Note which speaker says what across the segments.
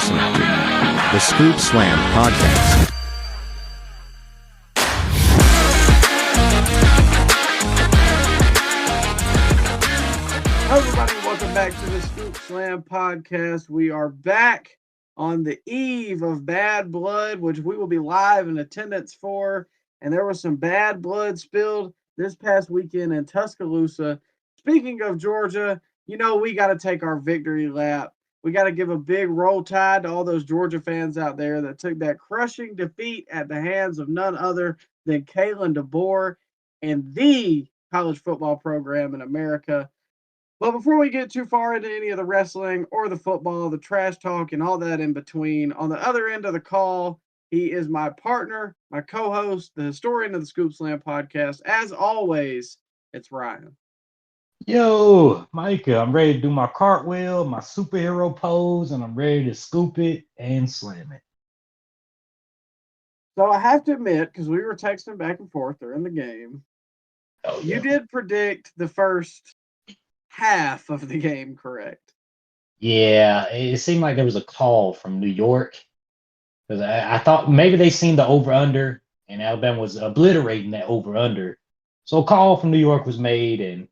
Speaker 1: listening to the ScoopSlammed podcast.
Speaker 2: Hello, everybody. Welcome back to the ScoopSlammed podcast. We are back on the eve of Bad Blood, which we will be live in attendance for. And there was some bad blood spilled this past weekend in Tuscaloosa. Speaking of Georgia, you know, we got to take our victory lap. We got to give a big roll tide to all those Georgia fans out there that took that crushing defeat at the hands of none other than Kalen DeBoer and the college football program in America. But before we get too far into any of the wrestling or the football, the trash talk, and all that in between, on the other end of the call, he is my partner, my co-host, the historian of the ScoopSlammed podcast. As always, it's Ryan.
Speaker 3: Yo, Micah, I'm ready to do my cartwheel, my superhero pose, and I'm ready to scoop it and slam it.
Speaker 2: So I have to admit, because we were texting back and forth during the game, you did predict the first half of the game correct.
Speaker 3: Yeah, it seemed like there was a call from New York. Because I thought maybe they seen the over-under, and Alabama was obliterating that over-under. So a call from New York was made, and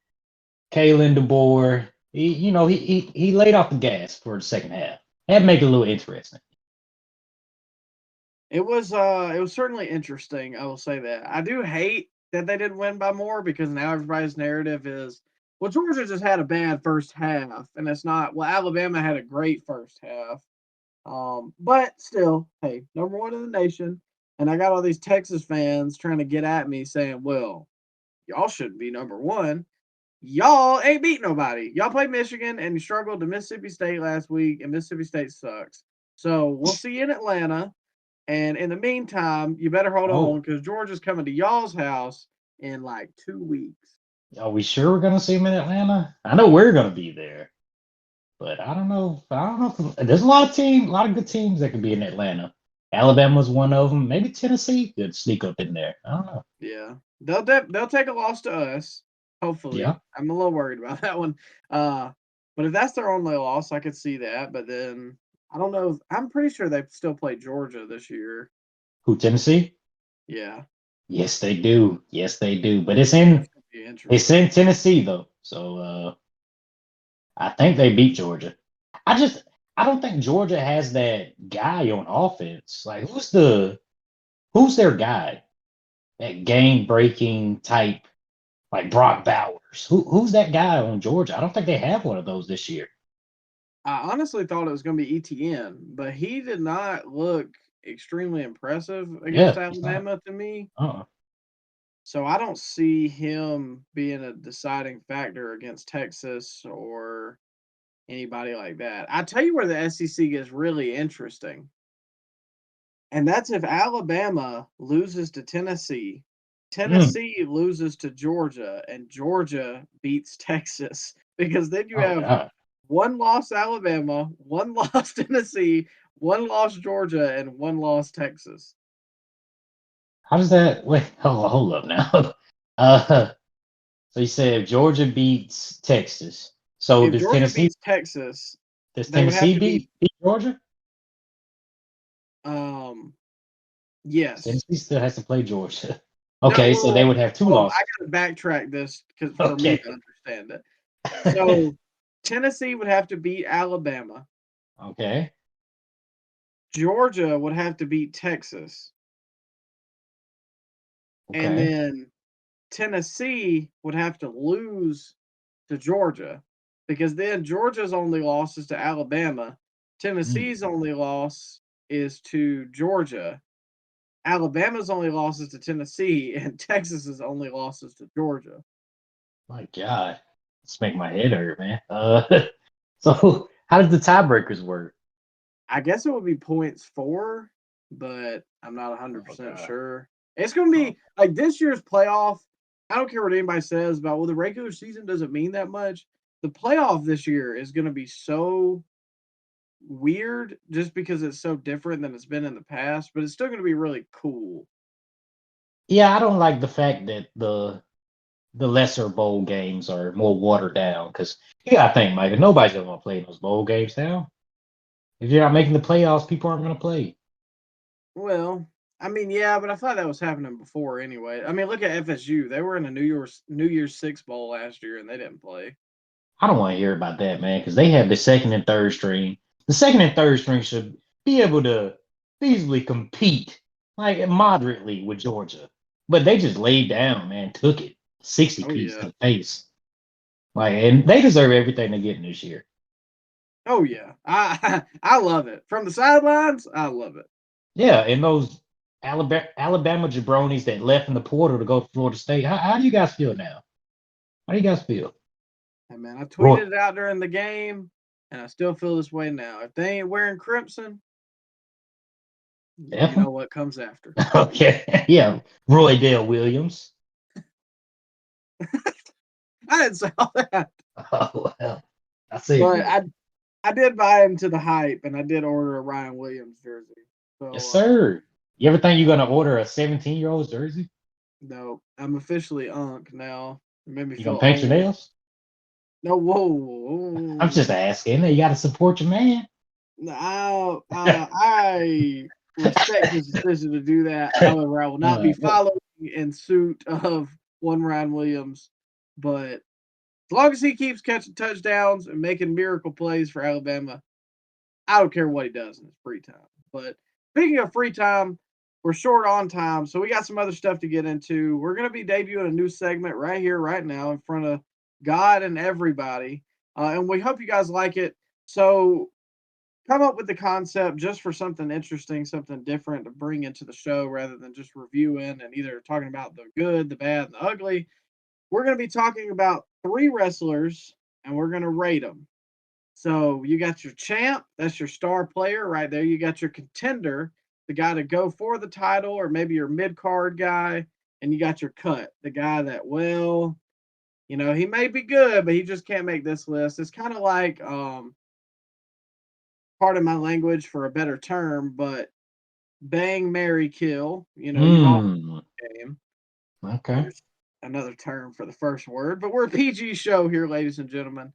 Speaker 3: Kalen DeBoer, he laid off the gas for the second half. That made it a little interesting.
Speaker 2: It was certainly interesting, I will say that. I do hate that they didn't win by more because now everybody's narrative is, well, Georgia just had a bad first half, and it's not, well, Alabama had a great first half. But still, hey, number one in the nation. And I got all these Texas fans trying to get at me saying, well, y'all shouldn't be number one. Y'all ain't beat nobody. Y'all played Michigan and you struggled to Mississippi State last week, and Mississippi State sucks. So we'll see you in Atlanta. And in the meantime, you better hold on because Georgia's coming to y'all's house in like 2 weeks.
Speaker 3: Are we sure we're gonna see him in Atlanta? I know we're gonna be there, but I don't know. There's a lot of good teams that could be in Atlanta. Alabama's one of them. Maybe Tennessee could sneak up in there. I don't know.
Speaker 2: Yeah, they'll take a loss to us. Hopefully,
Speaker 3: yeah.
Speaker 2: I'm a little worried about that one. But if that's their only loss, I could see that. But then I don't know. I'm pretty sure they still play Georgia this year.
Speaker 3: Who, Tennessee?
Speaker 2: Yeah.
Speaker 3: Yes, they do. Yes, they do. But it's in Tennessee though. So I think they beat Georgia. I don't think Georgia has that guy on offense. Like who's their guy? That game breaking type, like Brock Bowers. Who's that guy on Georgia? I don't think they have one of those this year.
Speaker 2: I honestly thought it was going to be ETN, but he did not look extremely impressive against Alabama to me. So I don't see him being a deciding factor against Texas or anybody like that. I tell you where the SEC gets really interesting. And that's if Alabama loses to Tennessee, Tennessee loses to Georgia, and Georgia beats Texas. Because then you have one loss Alabama, one loss Tennessee, one loss Georgia, and one loss Texas.
Speaker 3: How does that? Wait, hold up now. So you said if Georgia beats Texas, so does
Speaker 2: Georgia
Speaker 3: Tennessee
Speaker 2: beats Texas?
Speaker 3: Does Tennessee beat Georgia?
Speaker 2: Yes.
Speaker 3: Tennessee still has to play Georgia. Okay, so they would have two losses.
Speaker 2: I got to backtrack this because for me to understand it. So Tennessee would have to beat Alabama.
Speaker 3: Okay.
Speaker 2: Georgia would have to beat Texas. Okay. And then Tennessee would have to lose to Georgia because then Georgia's only loss is to Alabama. Tennessee's only loss is to Georgia. Alabama's only losses to Tennessee, and Texas's only losses to Georgia.
Speaker 3: My God, let's make my head hurt, man. So how does the tiebreakers work?
Speaker 2: I guess it would be points for, but I'm not 100% sure. It's going to be like this year's playoff. I don't care what anybody says about, well, the regular season doesn't mean that much. The playoff this year is going to be so weird just because it's so different than it's been in the past, but it's still going to be really cool.
Speaker 3: Yeah, I don't like the fact that the lesser bowl games are more watered down because I think, Mike, nobody's ever going to play those bowl games now. If you're not making the playoffs, people aren't going to play.
Speaker 2: Well, I mean, yeah, but I thought that was happening before anyway. I mean, look at FSU. They were in a New Year's Six bowl last year and they didn't play.
Speaker 3: I don't want to hear about that, man, because they have the second and third string. The second and third string should be able to feasibly compete, like moderately, with Georgia. But they just laid down, man, took it 60 piece to the face. Like, and they deserve everything they're getting this year.
Speaker 2: Oh yeah, I love it. From the sidelines, I love it.
Speaker 3: Yeah, and those Alabama jabronis that left in the portal to go to Florida State. How do you guys feel now? How do you guys feel?
Speaker 2: Hey man, I tweeted it out during the game, and I still feel this way now. If they ain't wearing crimson, you know what comes after.
Speaker 3: Okay, yeah, Roy Dale Williams.
Speaker 2: I didn't say all that.
Speaker 3: Oh well, I see.
Speaker 2: But I did buy into the hype, and I did order a Ryan Williams jersey. So,
Speaker 3: yes, sir. You ever think you're gonna order a 17-year-old jersey?
Speaker 2: No, I'm officially Unk now. It made me
Speaker 3: You
Speaker 2: feel
Speaker 3: gonna paint your
Speaker 2: old.
Speaker 3: nails?
Speaker 2: No, whoa.
Speaker 3: I'm just asking. You gotta support your man.
Speaker 2: I respect his decision to do that. However, I will not be following in suit of one Ryan Williams. But as long as he keeps catching touchdowns and making miracle plays for Alabama, I don't care what he does in his free time. But speaking of free time, we're short on time, so we got some other stuff to get into. We're going to be debuting a new segment right here, right now, in front of God and everybody. And we hope you guys like it. So come up with the concept just for something interesting, something different to bring into the show rather than just reviewing and either talking about the good, the bad, and the ugly. We're going to be talking about 3 wrestlers, and we're going to rate them. So you got your champ, that's your star player right there. You got your contender, the guy to go for the title, or maybe your mid-card guy, and you got your cut, the guy that, well, you know, he may be good, but he just can't make this list. It's kind of like, pardon my language for a better term, but bang, marry, kill. You know, you've all the game.
Speaker 3: Okay.
Speaker 2: There's another term for the first word, but we're a PG show here, ladies and gentlemen.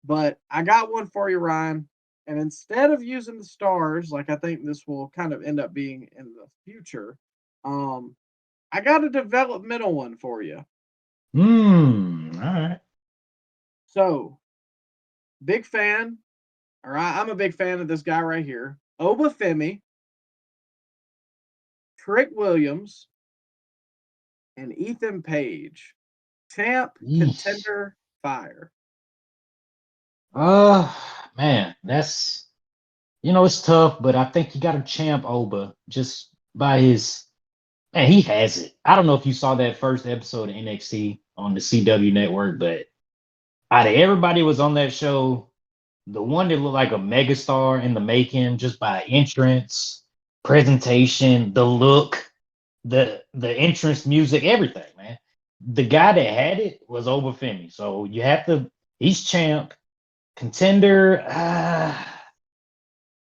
Speaker 2: But I got one for you, Ryan. And instead of using the stars, like I think this will kind of end up being in the future, I got a developmental one for you.
Speaker 3: All right.
Speaker 2: So, big fan, all right, I'm a big fan of this guy right here. Obafemi, Trick Williams, and Ethan Page. Champ, contender, fire.
Speaker 3: Man, that's, it's tough, but I think you got to champ Oba just by his, man, he has it. I don't know if you saw that first episode of NXT on the CW network, but out of everybody was on that show, the one that looked like a megastar in the making just by entrance, presentation, the look, the entrance music, everything, man. The guy that had it was Obafemi. So you have to, he's champ. Contender,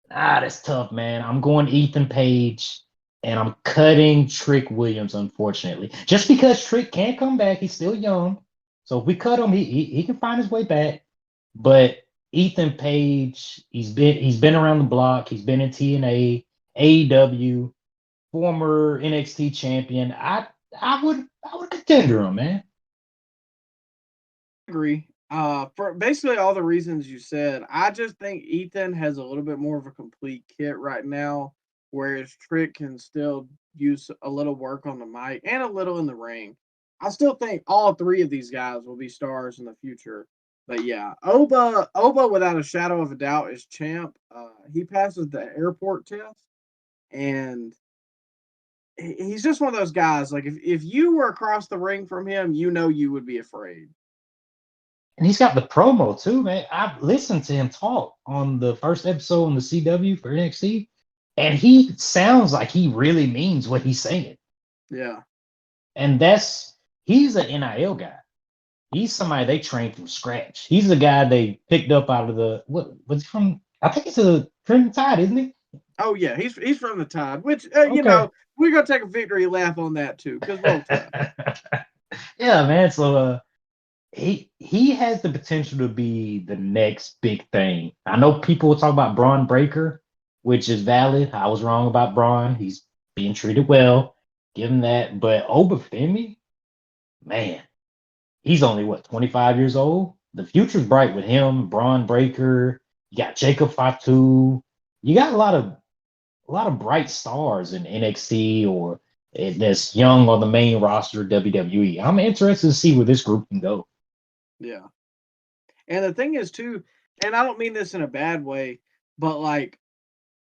Speaker 3: that's tough, man. I'm going Ethan Page, and I'm cutting Trick Williams, unfortunately. Just because Trick can't come back, he's still young. So if we cut him, he can find his way back. But Ethan Page, he's been around the block. He's been in TNA, AEW, former NXT champion. I would contender him, man.
Speaker 2: I agree. For basically all the reasons you said, I just think Ethan has a little bit more of a complete kit right now, whereas Trick can still use a little work on the mic and a little in the ring. I still think all 3 of these guys will be stars in the future. But yeah, Oba without a shadow of a doubt is champ. He passes the airport test, and he's just one of those guys. Like if you were across the ring from him, you would be afraid.
Speaker 3: And he's got the promo too, man. I've listened to him talk on the first episode on the CW for NXT, and he sounds like he really means what he's saying.
Speaker 2: Yeah.
Speaker 3: And he's an NIL guy. He's somebody they trained from scratch. He's the guy they picked up out of the, what was he from? I think it's a Trinity Tide, isn't he?
Speaker 2: Oh yeah, he's from the Tide, which we're gonna take a victory lap on that too, because roll Tide.
Speaker 3: Yeah, man. So he has the potential to be the next big thing. I know people will talk about Braun Breaker, which is valid. I was wrong about Braun. He's being treated well. Give him that. But Obafemi, man, he's only what 25 years old. The future's bright with him. Braun Breaker. You got Jacob Fatu. You got a lot of bright stars in NXT or that's young on the main roster of WWE. I'm interested to see where this group can go.
Speaker 2: Yeah. And the thing is too, and I don't mean this in a bad way, but like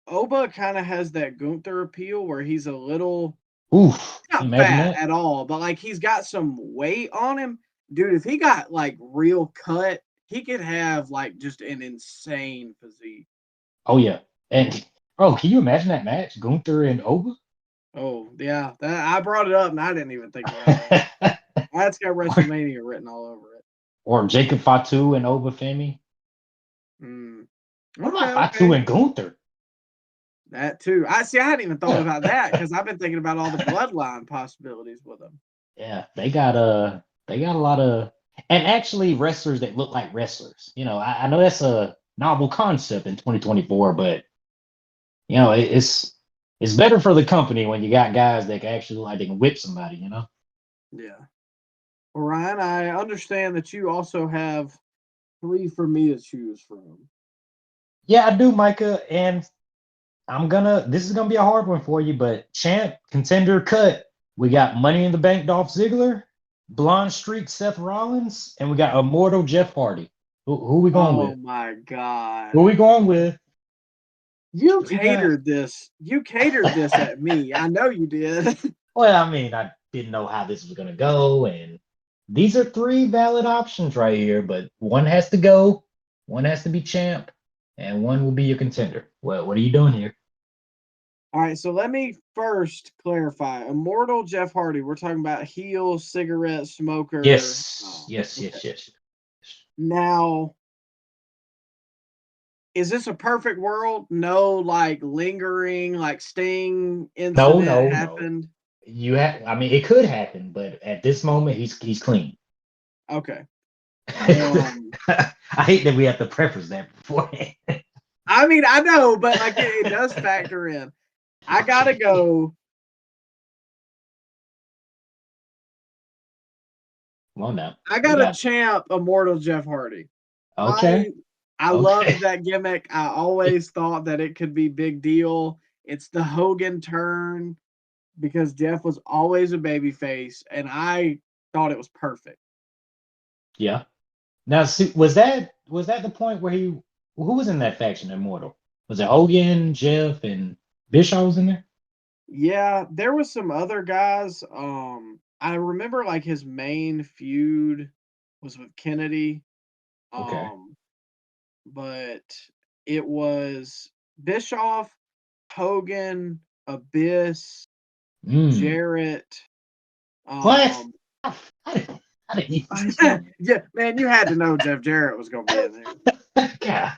Speaker 2: Oba kind of has that Gunther appeal where he's a little not fat at all, but like he's got some weight on him. Dude, if he got like real cut, he could have like just an insane physique.
Speaker 3: Oh yeah. And bro, can you imagine that match? Gunther and Oba?
Speaker 2: Oh, yeah. I brought it up and I didn't even think about that. That's got WrestleMania written all over it.
Speaker 3: Or Jacob Fatu and Obafemi. What about Fatu and Gunther?
Speaker 2: That too. I hadn't even thought about that because I've been thinking about all the bloodline possibilities with them.
Speaker 3: Yeah, they got a lot of, and actually wrestlers that look like wrestlers. You know, I know that's a novel concept in 2024, but you know, it's better for the company when you got guys that can actually like they can whip somebody, you know?
Speaker 2: Yeah. Well, Ryan, I understand that you also have 3 for me to choose from.
Speaker 3: Yeah, I do, Micah, and this is gonna be a hard one for you, but champ, contender, cut. We got Money in the Bank Dolph Ziggler, Blonde Streak Seth Rollins, and we got Immortal Jeff Hardy. Who we going with?
Speaker 2: Oh my God.
Speaker 3: Who we going with?
Speaker 2: You catered this. You catered this at me. I know you did.
Speaker 3: Well, I mean, I didn't know how this was gonna go, and these are 3 valid options right here, but one has to go, one has to be champ, and one will be your contender. What are you doing here?
Speaker 2: All right, so let me first clarify. Immortal Jeff Hardy, we're talking about heel, cigarette smoker.
Speaker 3: Yes.
Speaker 2: Now, is this a perfect world? No, like lingering, like Sting incident happened.
Speaker 3: No. I mean, it could happen, but at this moment, he's clean.
Speaker 2: Okay.
Speaker 3: I hate that we have to preface that beforehand.
Speaker 2: I mean, I know, but like it does factor in. I gotta go.
Speaker 3: Come on now.
Speaker 2: I got a champ, Immortal Jeff Hardy.
Speaker 3: Okay.
Speaker 2: I loved that gimmick. I always thought that it could be big deal. It's the Hogan turn because Jeff was always a babyface, and I thought it was perfect.
Speaker 3: Yeah. Now, see, was that the point where who was in that faction, Immortal? Was it Hogan, Jeff, and Bischoff was in there?
Speaker 2: Yeah, there was some other guys. I remember like his main feud was with Kennedy.
Speaker 3: Okay.
Speaker 2: But it was Bischoff, Hogan, Abyss, Jarrett.
Speaker 3: What? How did you find that?
Speaker 2: Yeah, man, you had to know Jeff Jarrett was going to be in there.
Speaker 3: Yeah.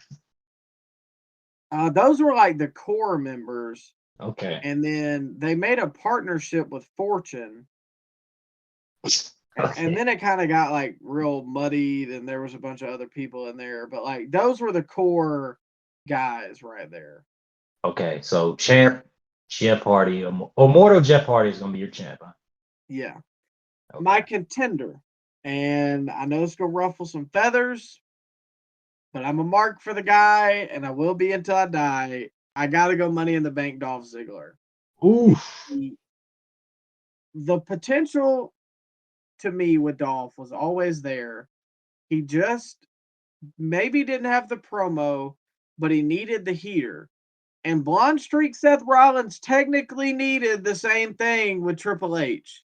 Speaker 2: Those were like the core members.
Speaker 3: Okay.
Speaker 2: And then they made a partnership with Fortune. Okay. And then it kind of got like real muddied, and there was a bunch of other people in there, but like those were the core guys right there.
Speaker 3: Okay, so champ, Jeff Hardy, Immortal Jeff Hardy is gonna be your champ, huh?
Speaker 2: Yeah. Okay. My contender, and I know it's gonna ruffle some feathers, but I'm a mark for the guy, and I will be until I die. I gotta go Money in the Bank, Dolph Ziggler.
Speaker 3: Ooh.
Speaker 2: The potential to me with Dolph was always there. He just maybe didn't have the promo, but he needed the heater. And Blonde Streak Seth Rollins technically needed the same thing with Triple H.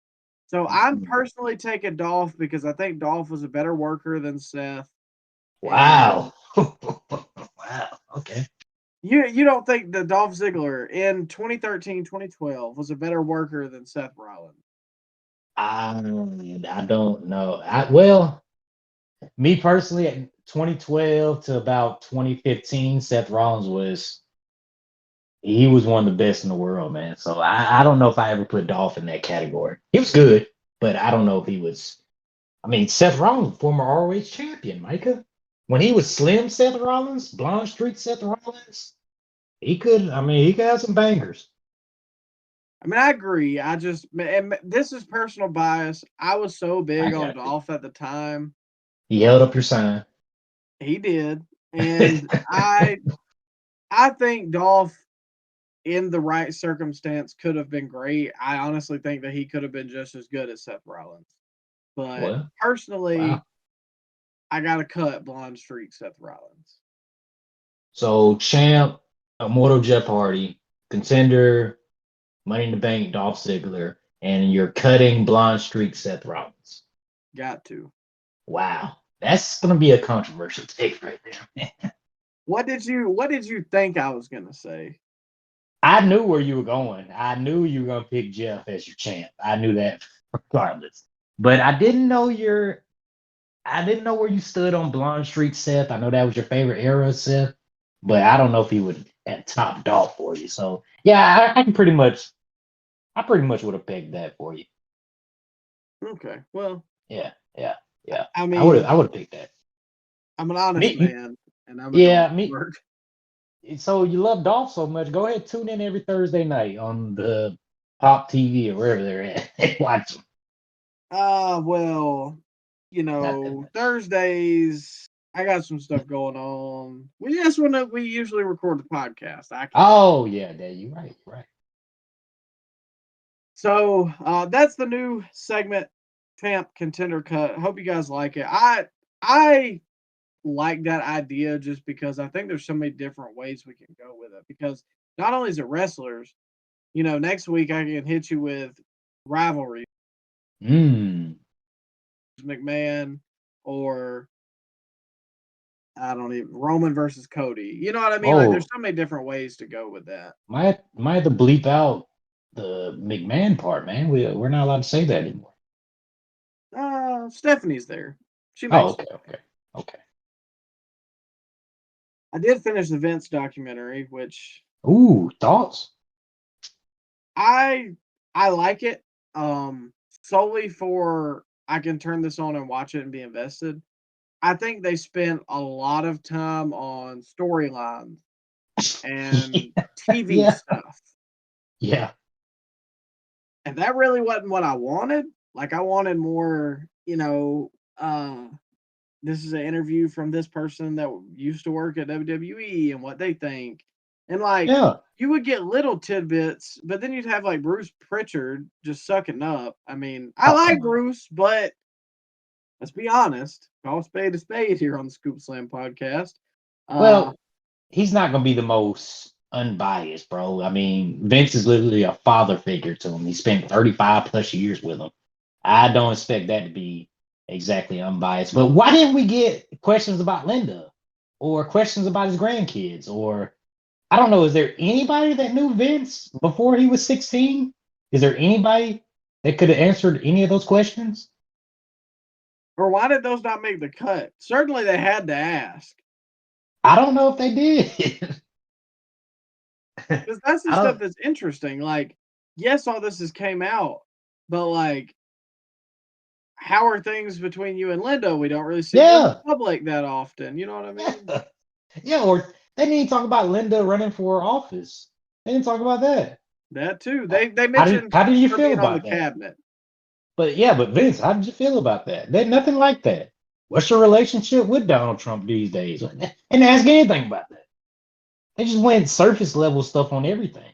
Speaker 2: So I'm personally taking Dolph because I think Dolph was a better worker than Seth.
Speaker 3: Wow. Wow. Okay.
Speaker 2: You don't think that Dolph Ziggler in 2013, 2012 was a better worker than Seth Rollins?
Speaker 3: I don't know. Me personally, at 2012 to about 2015, Seth Rollins was one of the best in the world, man. So I don't know if I ever put Dolph in that category. He was good, but I don't know if he was I mean, Seth Rollins, former ROH champion, Micah. When he was slim Seth Rollins, blonde streak Seth Rollins, he could have some bangers.
Speaker 2: I mean, I agree. I just, and this is personal bias. I was so big on Dolph at the time.
Speaker 3: He held up your sign.
Speaker 2: He did. And I think Dolph, in the right circumstance, could have been great. I honestly think that he could have been just as good as Seth Rollins. But personally, I got to cut blonde streak Seth Rollins.
Speaker 3: So, champ, Immortal Jeff Hardy, contender, Money in the Bank, Dolph Ziggler, and you're cutting blonde streak Seth Rollins.
Speaker 2: Got to.
Speaker 3: Wow. That's going to be a controversial take right there, man.
Speaker 2: What did you think I was going to say?
Speaker 3: I knew where you were going. I knew you were going to pick Jeff as your champ. I knew that regardless. But I didn't know where you stood on blonde streak Seth. I know that was your favorite era of Seth, but I don't know if he would at top Dolph for you. So yeah, I pretty much would have picked that for you.
Speaker 2: Okay. Well.
Speaker 3: Yeah.
Speaker 2: I mean,
Speaker 3: I would have picked that.
Speaker 2: I'm an honest man, and I'm a work.
Speaker 3: So you love Dolph so much, go ahead, tune in every Thursday night on the Pop TV or wherever they're at and watch them.
Speaker 2: Well, Thursdays I got some stuff going on. We usually record the podcast.
Speaker 3: You're right.
Speaker 2: So that's the new segment, Champ Contender Cut. Hope you guys like it. I like that idea just because I think there's so many different ways we can go with it. Because not only is it wrestlers, next week I can hit you with rivalry. McMahon or Roman versus Cody. You know what I mean? Like there's so many different ways to go with that.
Speaker 3: Might have to bleep out the McMahon part, man. We're not allowed to say that anymore.
Speaker 2: Stephanie's there. She makes
Speaker 3: okay.
Speaker 2: I did finish the Vince documentary, which
Speaker 3: thoughts?
Speaker 2: I like it. Solely for I can turn this on and watch it and be invested. I think they spent a lot of time on storylines and TV stuff.
Speaker 3: Yeah.
Speaker 2: And that really wasn't what I wanted. Like I wanted more, this is an interview from this person that used to work at WWE and what they think. And you would get little tidbits, but then you'd have like Bruce Pritchard just sucking up. I mean, I like Bruce, but let's be honest, call a spade here on the ScoopSlammed podcast.
Speaker 3: Well, he's not going to be the most unbiased, bro. I mean, Vince is literally a father figure to him. He spent 35 plus years with him. I don't expect that to be exactly unbiased. But why didn't we get questions about Linda or questions about his grandkids? Or I don't know. Is there anybody that knew Vince before he was 16? Is there anybody that could have answered any of those questions?
Speaker 2: Or why did those not make the cut? Certainly they had to ask.
Speaker 3: I don't know if they did.
Speaker 2: Because that's the stuff that's interesting. Like, yes, all this came out, but like, how are things between you and Linda? We don't really see in the public that often. You know what I mean?
Speaker 3: Yeah, or they didn't even talk about Linda running for office. They didn't talk about that.
Speaker 2: That too. They mentioned
Speaker 3: how did you feel about
Speaker 2: on the
Speaker 3: that?
Speaker 2: cabinet.
Speaker 3: But Vince, how did you feel about that? There's nothing like that. What's your relationship with Donald Trump these days? And ask anything about that. They just went surface level stuff on everything.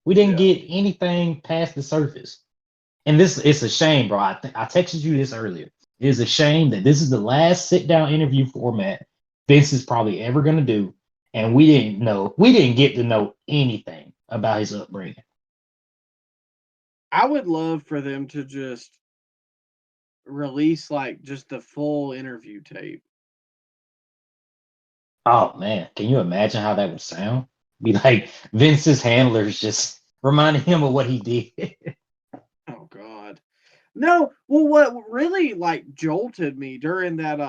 Speaker 3: We didn't get anything past the surface. And it's a shame, bro. I texted you this earlier. It is a shame that this is the last sit down interview format Vince is probably ever going to do. And we didn't get to know anything about his upbringing.
Speaker 2: I would love for them to just release like just the full interview tape.
Speaker 3: Oh man, can you imagine how that would sound? Be like Vince's handlers just reminding him of what he did.
Speaker 2: Oh God. No, well what really like jolted me during that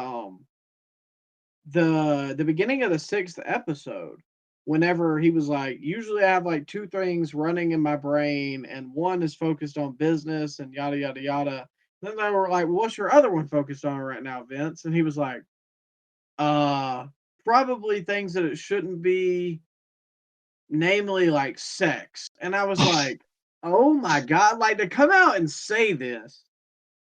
Speaker 2: the beginning of the 6th episode, whenever he was like, usually I have like 2 things running in my brain and one is focused on business and yada yada yada. Then they were like, well, what's your other one focused on right now, Vince? And he was like, probably things that it shouldn't be, namely like sex. And I was like, oh my God, like to come out and say this.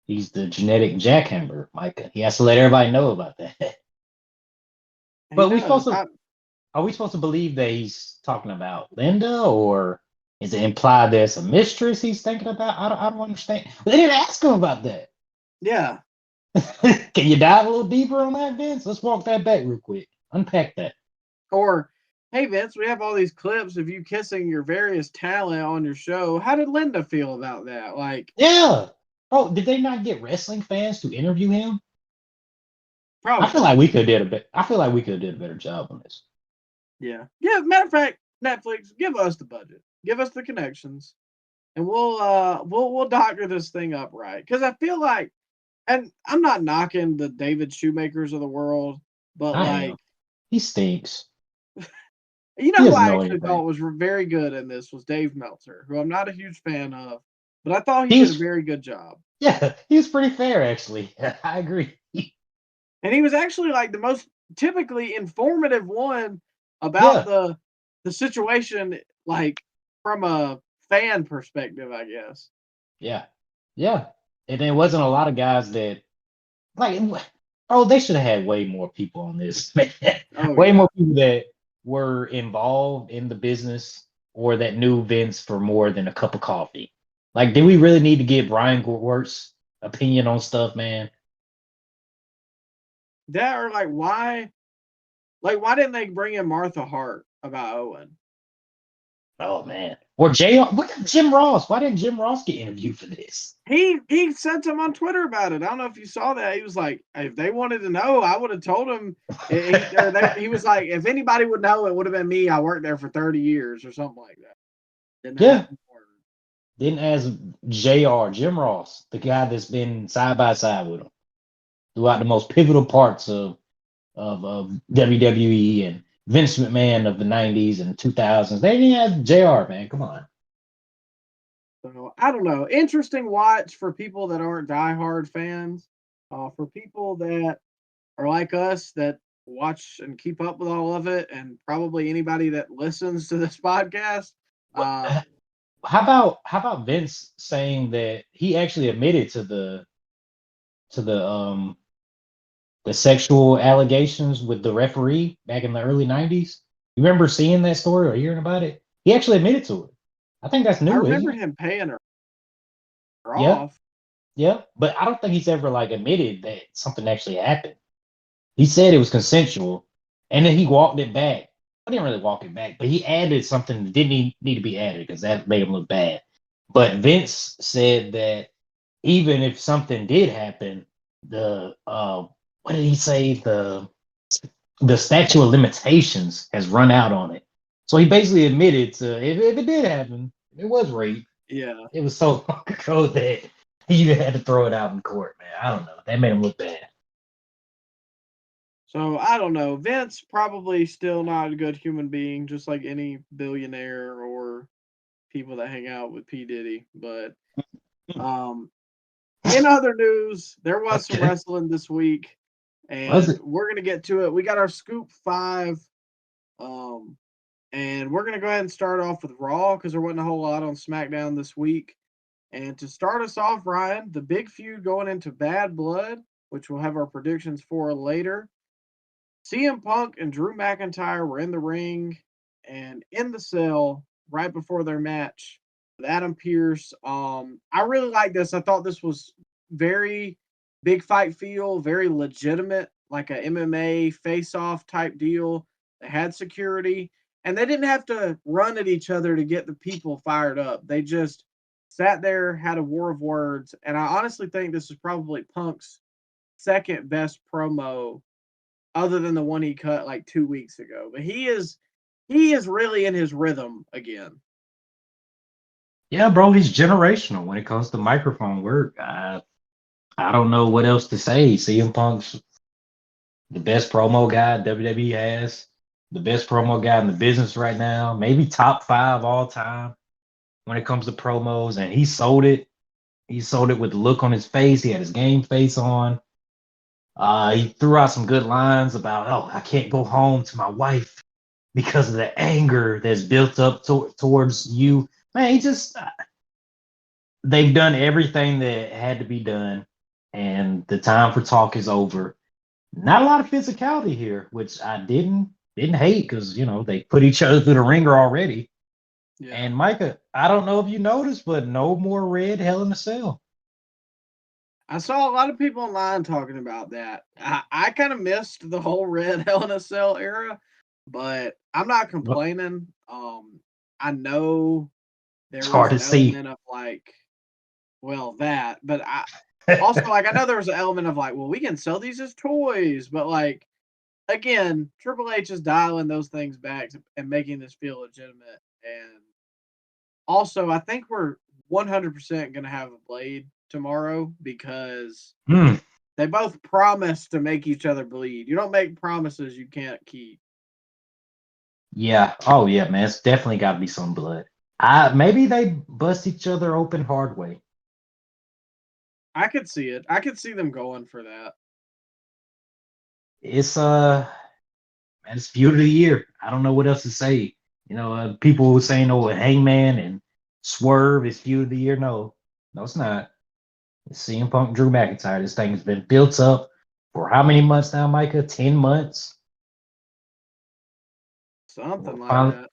Speaker 3: He's the genetic jackhammer, Micah. He has to let everybody know about that. But are we supposed to believe that he's talking about Linda, or is it implied there's a mistress he's thinking about? I don't understand. They didn't ask him about that.
Speaker 2: Yeah.
Speaker 3: Can you dive a little deeper on that, Vince? Let's walk that back real quick. Unpack that.
Speaker 2: Or, hey, Vince, we have all these clips of you kissing your various talent on your show. How did Linda feel about that? Like,
Speaker 3: yeah. Oh, did they not get wrestling fans to interview him?
Speaker 2: probably.
Speaker 3: I feel like we could have did a better job on this.
Speaker 2: Yeah. Yeah. Matter of fact, Netflix, give us the budget, give us the connections, and we'll doctor this thing up right. Because I feel like, and I'm not knocking the David Shoemakers of the world, but
Speaker 3: he stinks.
Speaker 2: You know who I actually thought was very good in this was Dave Meltzer, who I'm not a huge fan of, but I thought he did a very good job.
Speaker 3: Yeah, he was pretty fair, actually. I agree.
Speaker 2: And he was actually like the most typically informative one about the situation, like from a fan perspective, I guess.
Speaker 3: Yeah. Yeah. And there wasn't a lot of guys that like they should have had way more people on this. Way more people that were involved in the business or that knew Vince for more than a cup of coffee. Like, did we really need to get Brian Gort's opinion on stuff, man?
Speaker 2: That or why didn't they bring in Martha Hart about Owen?
Speaker 3: Oh man. Or Jim Ross. Why didn't Jim Ross get interviewed for this?
Speaker 2: He sent him on Twitter about it. I don't know if you saw that. He was like, if they wanted to know, I would have told them. He was like, if anybody would know, it would have been me. I worked there for 30 years or something like that.
Speaker 3: Didn't ask Jim Ross, the guy that's been side by side with him throughout the most pivotal parts of WWE and Vince McMahon of the 90s and 2000s. They didn't have JR, man. Come on.
Speaker 2: So I don't know. Interesting watch for people that aren't diehard fans. For people that are like us that watch and keep up with all of it, and probably anybody that listens to this podcast.
Speaker 3: How about Vince saying that he actually admitted to the sexual allegations with the referee back in the early 90s? You remember seeing that story or hearing about it? He actually admitted to it. I think that's new.
Speaker 2: I remember him paying her off.
Speaker 3: Yeah, but I don't think he's ever admitted that something actually happened. He said it was consensual, and then he walked it back. I didn't really walk it back, but he added something that didn't need to be added because that made him look bad. But Vince said that even if something did happen, what did he say? The statute of limitations has run out on it. So he basically admitted to if it did happen, it was rape.
Speaker 2: Yeah.
Speaker 3: It was so long ago that you had to throw it out in court, man. I don't know. That made him look bad.
Speaker 2: So I don't know. Vince probably still not a good human being, just like any billionaire or people that hang out with P. Diddy. But in other news, there was some wrestling this week, and we're gonna get to it. We got our Scoop 5, and we're gonna go ahead and start off with Raw because there wasn't a whole lot on SmackDown this week. And to start us off, Ryan, the big feud going into Bad Blood, which we'll have our predictions for later. CM Punk and Drew McIntyre were in the ring and in the cell right before their match with Adam Pearce. I really like this. I thought this was very big fight feel, very legitimate, like a MMA face-off type deal. They had security, and they didn't have to run at each other to get the people fired up. They just sat there, had a war of words, and I honestly think this is probably Punk's second best promo other than the one he cut 2 weeks ago. But he is really in his rhythm again.
Speaker 3: Yeah, bro, he's generational when it comes to microphone work. I don't know what else to say. CM Punk's the best promo guy WWE has, the best promo guy in the business right now, maybe top 5 all time when it comes to promos, and he sold it He sold it with the look on his face. He had his game face on. He threw out some good lines about, oh, I can't go home to my wife because of the anger that's built up towards you. Man, they've done everything that had to be done, and the time for talk is over. Not a lot of physicality here, which I didn't hate because they put each other through the ringer already. Yeah. And Micah, I don't know if you noticed, but no more red Hell in a Cell.
Speaker 2: I saw a lot of people online talking about that. I kind of missed the whole red Hell in a Cell era, but I'm not complaining. I know there was
Speaker 3: hard
Speaker 2: an
Speaker 3: to see.
Speaker 2: element of like, well, that, but I also like I know there was an element of like, well, we can sell these as toys, but like again, Triple H is dialing those things back and making this feel legitimate. And also, I think we're 100% going to have a Blade tomorrow because they both promise to make each other bleed. You don't make promises you can't keep.
Speaker 3: Yeah. Oh, yeah, man. It's definitely got to be some blood. Maybe they bust each other open hard way.
Speaker 2: I could see it. I could see them going for that.
Speaker 3: It's it's feud of the year. I don't know what else to say. People were saying, "Oh, Hangman and Swerve is feud of the year." No, it's not. It's CM Punk, Drew McIntyre. This thing has been built up for how many months now, Micah? 10 months.
Speaker 2: Something like that.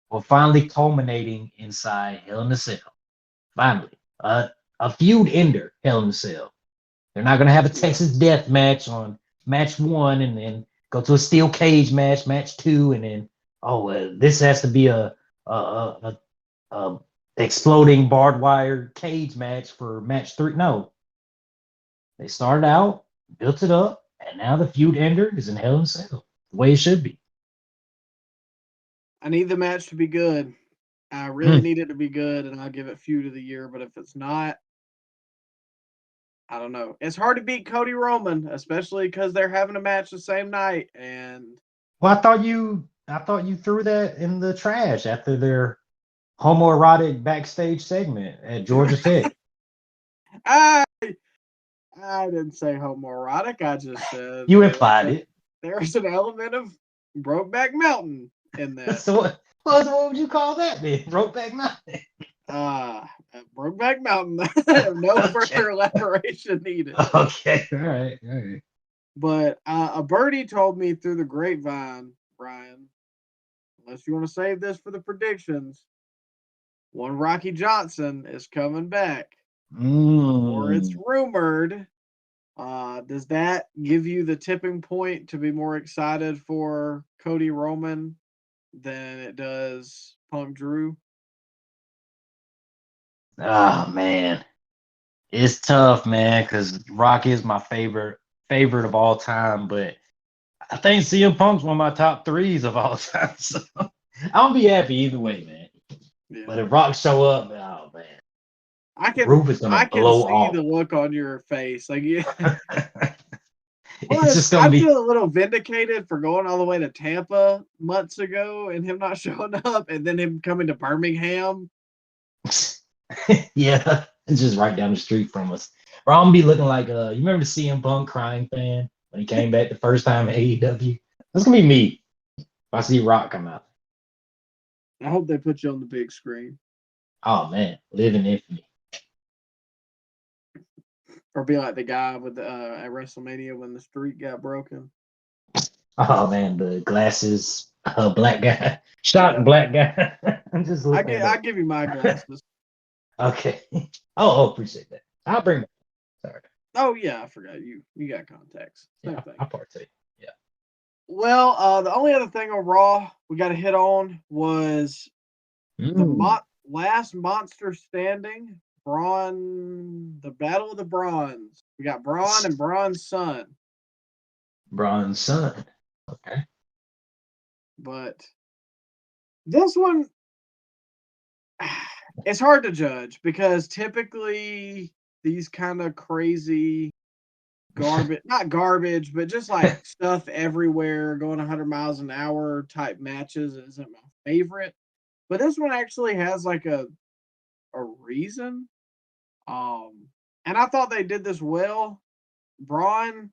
Speaker 3: We're finally culminating inside Hell in a Cell. Finally, a feud ender, Hell in a Cell. They're not going to have a Texas death match on match 1 and then go to a steel cage match 2, and then this has to be a exploding barbed wire cage match for match 3. No, they started out, built it up, and now the feud ender is in Hell in a Cell, the way it should be.
Speaker 2: I need the match to be good. I really need it to be good, and I'll give it feud of the year. But if it's not, I don't know. It's hard to beat Cody Roman, especially because they're having a match the same night. And
Speaker 3: well, I thought you threw that in the trash after their homoerotic backstage segment at Georgia Tech.
Speaker 2: I didn't say homoerotic. I just said
Speaker 3: you implied it.
Speaker 2: There's an element of Brokeback Mountain in that.
Speaker 3: So what would you call that then? Brokeback Mountain.
Speaker 2: Brokeback Mountain. No further elaboration needed.
Speaker 3: Okay, all right.
Speaker 2: But a birdie told me through the grapevine, Ryan, unless you want to save this for the predictions, one Rocky Johnson is coming back. Or it's rumored. Does that give you the tipping point to be more excited for Cody Roman than it does Punk Drew?
Speaker 3: Oh man, it's tough, man, because Rock is my favorite of all time, but I think CM Punk's one of my top 3s of all time. So I'll be happy either way, man. Yeah. But if Rock show up, oh man,
Speaker 2: I can see the look on your face, like yeah. Plus, I feel a little vindicated for going all the way to Tampa months ago and him not showing up, and then him coming to Birmingham.
Speaker 3: Yeah, it's just right down the street from us. Or I'm gonna be looking like you remember the CM Punk crying fan when he came back the first time at AEW? That's gonna be me if I see Rock come out.
Speaker 2: I hope they put you on the big screen.
Speaker 3: Oh man, live in infamy.
Speaker 2: Or be like the guy with at WrestleMania when the streak got broken.
Speaker 3: Oh man, the glasses, black guy, shot black guy. I'm just looking.
Speaker 2: I'll give you my glasses.
Speaker 3: Okay. Oh, appreciate that. I'll bring them. Sorry.
Speaker 2: Oh yeah, I forgot you got contacts.
Speaker 3: Same thing. I'll partake. Yeah.
Speaker 2: Well, the only other thing on Raw we got to hit on was the last monster standing. The Battle of the Bronze. We got Braun and Braun's son.
Speaker 3: Braun's son. Okay.
Speaker 2: But this one, it's hard to judge because typically these kind of crazy not garbage, but just like stuff everywhere, going 100 miles an hour type matches isn't my favorite. But this one actually has like a reason. And I thought they did this well. Braun,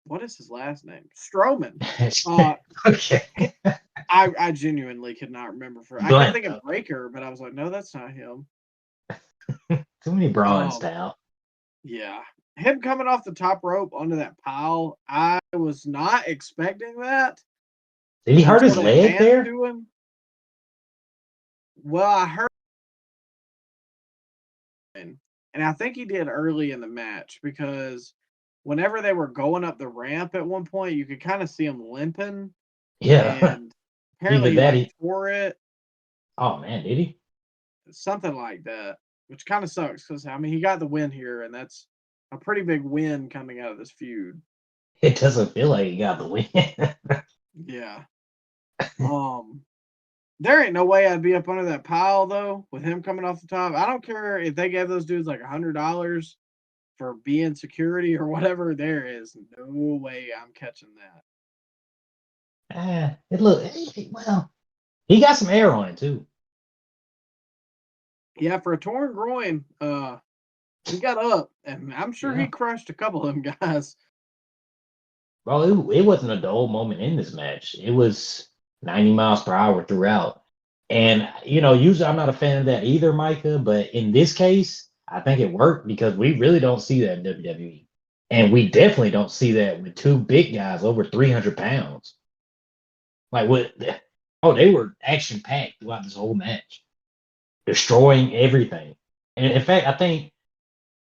Speaker 2: what is his last name? Strowman.
Speaker 3: Okay.
Speaker 2: I genuinely could not remember. I kept thinking Breaker, but I was like, no, that's not him.
Speaker 3: Too many Brauns now.
Speaker 2: Yeah. Him coming off the top rope onto that pile, I was not expecting that.
Speaker 3: Did he hurt his leg there?
Speaker 2: Well, I heard, and I think he did early in the match because whenever they were going up the ramp at one point, you could kind of see him limping.
Speaker 3: Yeah.
Speaker 2: And apparently he tore it.
Speaker 3: Oh, man, did he?
Speaker 2: Something like that, which kind of sucks because, I mean, he got the win here, and that's a pretty big win coming out of this feud.
Speaker 3: It doesn't feel like he got the win.
Speaker 2: Yeah. There ain't no way I'd be up under that pile, though, with him coming off the top. I don't care if they gave those dudes like $100 for being security or whatever. There is no way I'm catching that.
Speaker 3: Well, he got some air on it, too.
Speaker 2: Yeah, for a torn groin, he got up, and I'm sure he crushed a couple of them guys.
Speaker 3: Bro, it wasn't a dull moment in this match. It was 90 miles per hour throughout. And, usually I'm not a fan of that either, Micah, but in this case, I think it worked because we really don't see that in WWE. And we definitely don't see that with two big guys over 300 pounds. Like, they were action-packed throughout this whole match, destroying everything. And in fact, I think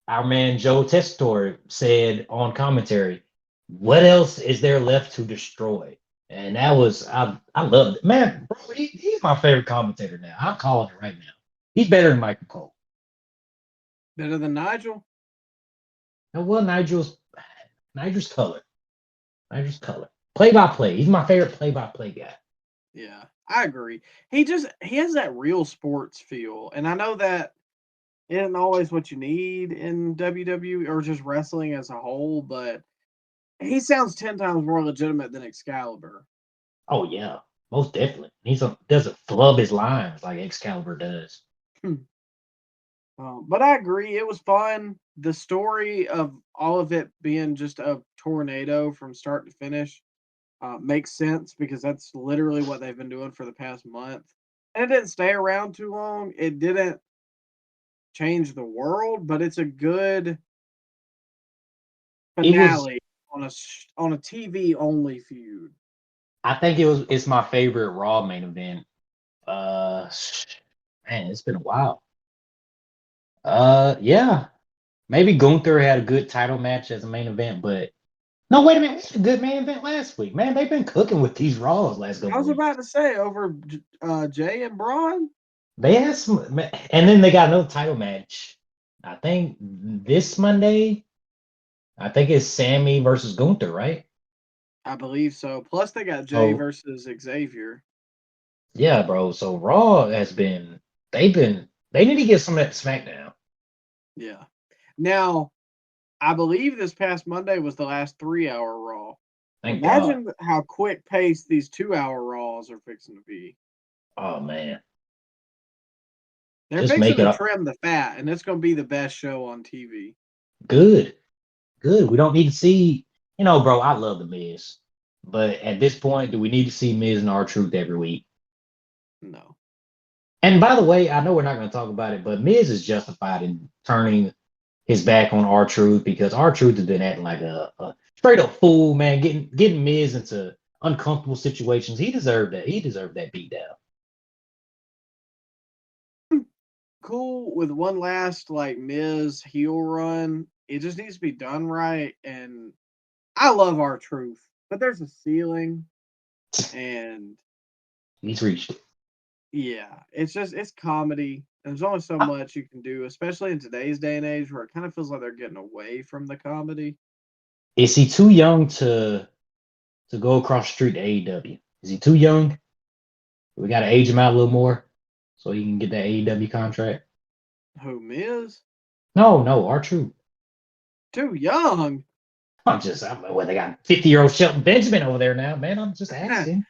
Speaker 3: our man Joe Tessitore said on commentary, what else is there left to destroy? And that was, I loved it. Man, bro, he's my favorite commentator now. I'm calling it right now. He's better than Michael Cole.
Speaker 2: Better than Nigel?
Speaker 3: No, well, Nigel's color. Nigel's color. Play-by-play. He's my favorite play-by-play guy.
Speaker 2: Yeah, I agree. He has that real sports feel. And I know that isn't always what you need in WWE or just wrestling as a whole, but he sounds 10 times more legitimate than Excalibur.
Speaker 3: Oh, yeah. Most definitely. He doesn't flub his lines like Excalibur does.
Speaker 2: But I agree. It was fun. The story of all of it being just a tornado from start to finish makes sense because that's literally what they've been doing for the past month. And it didn't stay around too long. It didn't change the world, but it's a good finale on a TV only feud.
Speaker 3: I think it's my favorite Raw main event. Man, it's been a while. Yeah. Maybe Gunther had a good title match as a main event, but no, wait a minute. We had a good main event last week. Man, they've been cooking with these Raws last couple
Speaker 2: I was
Speaker 3: weeks.
Speaker 2: about to say over Jay and Braun.
Speaker 3: They had some, and then they got another title match. I think this Monday. I think it's Sammy versus Gunther, right?
Speaker 2: I believe so. Plus, they got Jay versus Xavier.
Speaker 3: Yeah, bro. So Raw has been. They need to get some of that SmackDown.
Speaker 2: Yeah. Now, I believe this past Monday was the last 3-hour Raw. Imagine how quick paced these 2-hour Raws are fixing to be.
Speaker 3: Oh man.
Speaker 2: They're just fixing to trim the fat, and it's going to be the best show on TV.
Speaker 3: Good. We don't need to see, bro, I love The Miz. But at this point, do we need to see Miz and R-Truth every week?
Speaker 2: No.
Speaker 3: And by the way, I know we're not going to talk about it, but Miz is justified in turning his back on R-Truth because R-Truth has been acting like a straight up fool, man, getting Miz into uncomfortable situations. He deserved that. He deserved that beatdown.
Speaker 2: Cool with one last Miz heel run. It just needs to be done right. And I love R-Truth, but there's a ceiling, and
Speaker 3: he's reached it.
Speaker 2: Yeah, it's comedy. There's only so much you can do, especially in today's day and age where it kind of feels like they're getting away from the comedy.
Speaker 3: Is he too young to go across the street to AEW? Is he too young? We got to age him out a little more so he can get that AEW contract.
Speaker 2: Who, Miz?
Speaker 3: No, R-Truth.
Speaker 2: Too young?
Speaker 3: They got 50-year-old Shelton Benjamin over there now, man. I'm just asking.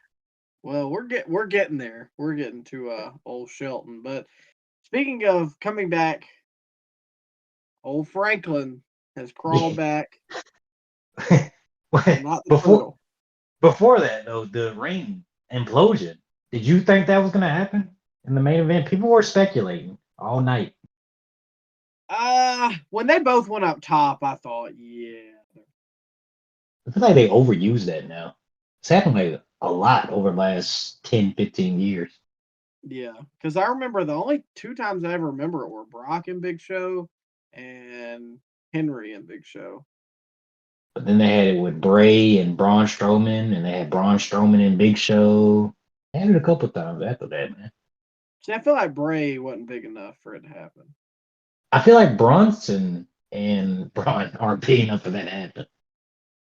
Speaker 2: Well, we're getting there. We're getting to old Shelton, but Speaking of coming back, old Franklin has crawled back. Not the turtle.
Speaker 3: Before that, though, the ring implosion. Did you think that was going to happen in the main event? People were speculating all night.
Speaker 2: When they both went up top, I thought, yeah.
Speaker 3: I feel like they overuse that now. It's happened like a lot over the last 10, 15 years.
Speaker 2: Yeah, because I remember the only 2 times I ever remember it were Brock and Big Show and Henry and Big Show.
Speaker 3: But then they had it with Bray and Braun Strowman, and they had Braun Strowman and Big Show. They had it a couple times after that, man.
Speaker 2: See, I feel like Bray wasn't big enough for it to happen.
Speaker 3: I feel like Bronson and Braun aren't big enough for that to happen.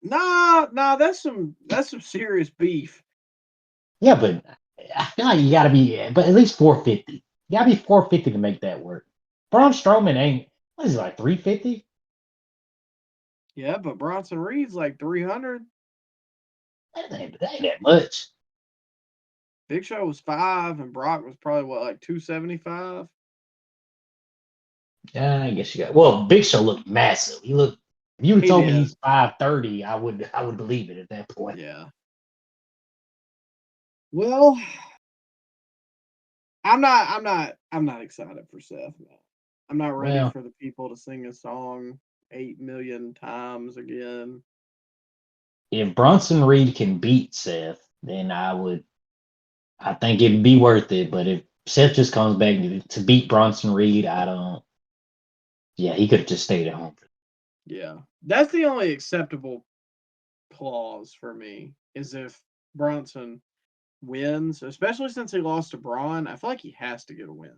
Speaker 2: Nah, that's some serious beef.
Speaker 3: Yeah, but I feel like you gotta be, but at least 450. You gotta be 450 to make that work. Braun Strowman ain't, what is it, like 350?
Speaker 2: Yeah, but Bronson Reed's like 300.
Speaker 3: That ain't that much.
Speaker 2: Big Show was 5, and Brock was probably like 275.
Speaker 3: Yeah, I guess you got. Well, Big Show looked massive. He looked. If you would told me he's 530, I would believe it at that point.
Speaker 2: Yeah. Well, I'm not excited for Seth, man. I'm not ready for the people to sing a song 8 million times again.
Speaker 3: If Bronson Reed can beat Seth, then I think it'd be worth it. But if Seth just comes back to beat Bronson Reed, I don't. Yeah, he could have just stayed at home.
Speaker 2: Yeah, that's the only acceptable clause for me is if Bronson wins, especially since he lost to Braun. I feel like he has to get a win.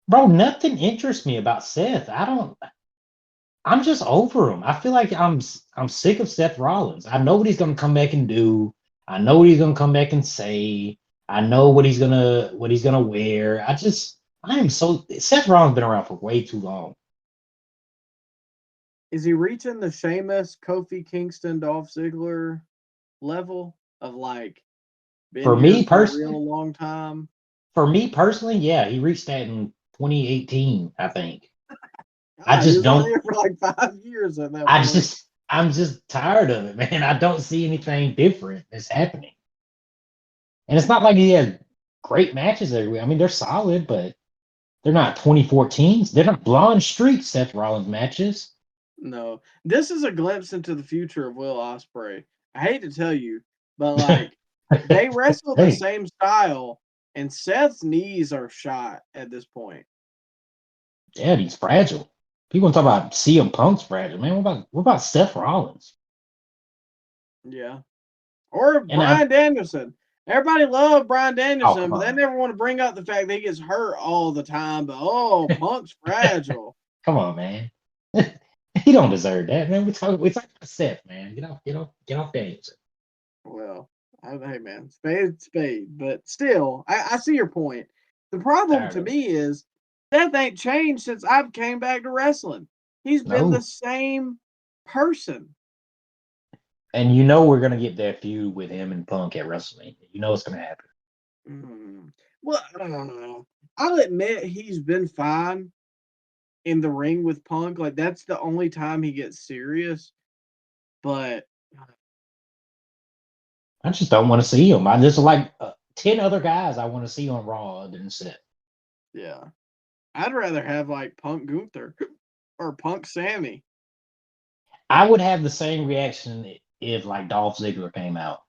Speaker 3: Bro, nothing interests me about Seth. I'm just over him. I feel like I'm sick of Seth Rollins. I know what he's gonna come back and do. I know what he's gonna come back and say. I know what he's gonna wear. Seth Rollins been around for way too long.
Speaker 2: Is he reaching the Sheamus, Kofi Kingston, Dolph Ziggler level of like
Speaker 3: for me personally,
Speaker 2: a real long time?
Speaker 3: For me personally, yeah, he reached that in 2018, I think. I just don't.
Speaker 2: He was for like 5 years at that
Speaker 3: point. I'm just tired of it, man. I don't see anything different that's happening. And it's not like he has great matches everywhere. I mean, they're solid, but they're not 2014s. They're not blonde streak Seth Rollins matches.
Speaker 2: No, this is a glimpse into the future of Will Ospreay. I hate to tell you, but like they wrestle the same style, and Seth's knees are shot at this point.
Speaker 3: Yeah, he's fragile. People talk about CM Punk's fragile, man. What about Seth Rollins?
Speaker 2: Yeah, or Bryan Danielson. Everybody loved Bryan Danielson, but they never want to bring up the fact that he gets hurt all the time. But Punk's fragile.
Speaker 3: Come on, man. He don't deserve that, man. We talk about Seth, man. Get off Danielson.
Speaker 2: Well, hey, man, spade. But still, I see your point. The problem to me is Seth ain't changed since I've came back to wrestling. He's been the same person.
Speaker 3: And you know we're gonna get that feud with him and Punk at WrestleMania. You know it's gonna happen.
Speaker 2: Well, I don't know. I'll admit he's been fine in the ring with Punk. Like that's the only time he gets serious. But
Speaker 3: I just don't want to see him. I just like 10 other guys I want to see on Raw other than Seth.
Speaker 2: Yeah, I'd rather have like Punk Gunther or Punk Sammy.
Speaker 3: I would have the same reaction if like Dolph Ziggler came out.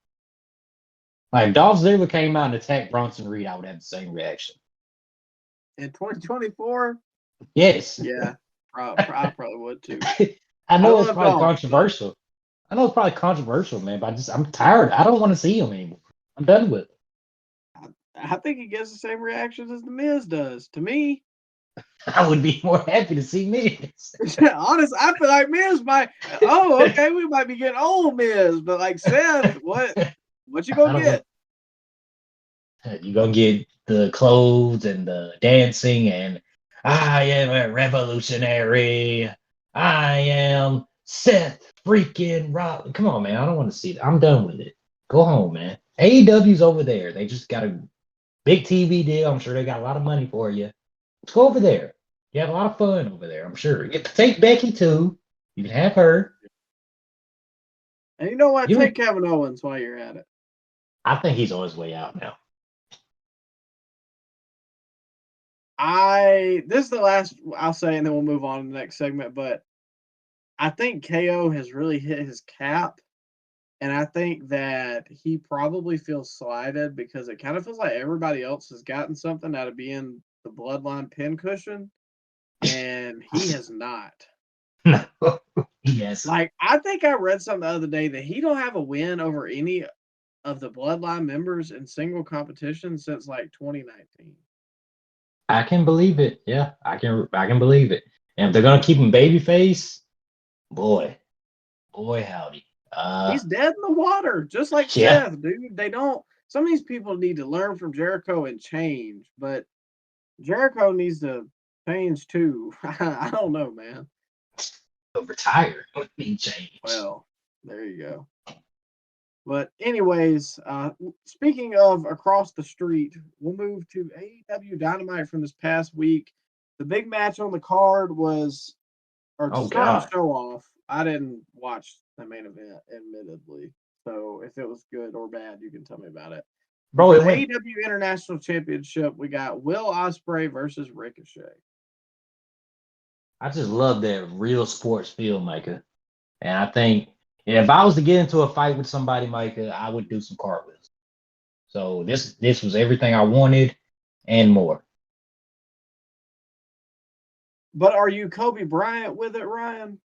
Speaker 3: Like if Dolph Ziggler came out and attacked Bronson Reed, I would have the same reaction.
Speaker 2: In 2024?
Speaker 3: Yes.
Speaker 2: Yeah, I probably would too.
Speaker 3: I know it's probably controversial. I know it's probably controversial, man, but I'm tired. I don't want to see him anymore. I'm done with it.
Speaker 2: I think he gets the same reactions as The Miz does. To me,
Speaker 3: I would be more happy to see Miz.
Speaker 2: Honestly, I feel like Miz might. Oh, okay, we might be getting old Miz, but like Seth, what you gonna get?
Speaker 3: You gonna get the clothes and the dancing and I am a revolutionary. I am Seth freaking Rollins. Come on, man. I don't want to see that. I'm done with it. Go home, man. AEW's over there. They just got a big TV deal. I'm sure they got a lot of money for you. Let's go over there. You have a lot of fun over there, I'm sure. You get to take Becky too. You can have her.
Speaker 2: And you know what?
Speaker 3: You
Speaker 2: Take
Speaker 3: don't,
Speaker 2: Kevin Owens while you're at it.
Speaker 3: I think he's on his way out now.
Speaker 2: This is the last I'll say, and then we'll move on to the next segment. But I think KO has really hit his cap, and I think that he probably feels slighted because it kind of feels like everybody else has gotten something out of being the bloodline pincushion, and he has not.
Speaker 3: No, yes.
Speaker 2: Like, I think I read something the other day that he don't have a win over any of the bloodline members in single competition since like 2019.
Speaker 3: I can believe it. Yeah, I can believe it. And if they're gonna keep him babyface, boy, howdy.
Speaker 2: He's dead in the water, just like
Speaker 3: Yeah.
Speaker 2: Seth, dude. They don't. Some of these people need to learn from Jericho and change, but Jericho needs to change too. I don't know, man.
Speaker 3: Retire would be changed.
Speaker 2: Well, there you go. But anyways, speaking of across the street, we'll move to AEW Dynamite from this past week. The big match on the card was, or to start the show off, I didn't watch the main event, admittedly. So if it was good or bad, you can tell me about it.
Speaker 3: Bro,
Speaker 2: For the AEW International Championship, we got Will Ospreay versus Ricochet.
Speaker 3: I just love that real sports feel, Micah. And I think if I was to get into a fight with somebody, Micah, I would do some cartwheels. So this was everything I wanted and more.
Speaker 2: But are you Kobe Bryant with it, Ryan?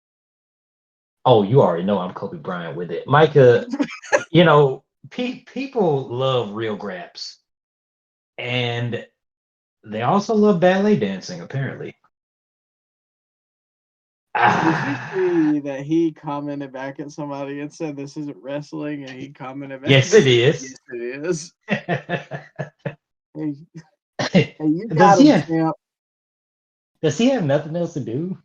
Speaker 3: Oh, you already know I'm Kobe Bryant with it. Micah, you know, people love real graps. And they also love ballet dancing, apparently.
Speaker 2: Did you see that he commented back at somebody and said this isn't wrestling, and he commented back?
Speaker 3: Yes, it is.
Speaker 2: Yes, it is. Hey, you got him, champ.
Speaker 3: Does he have nothing else to do?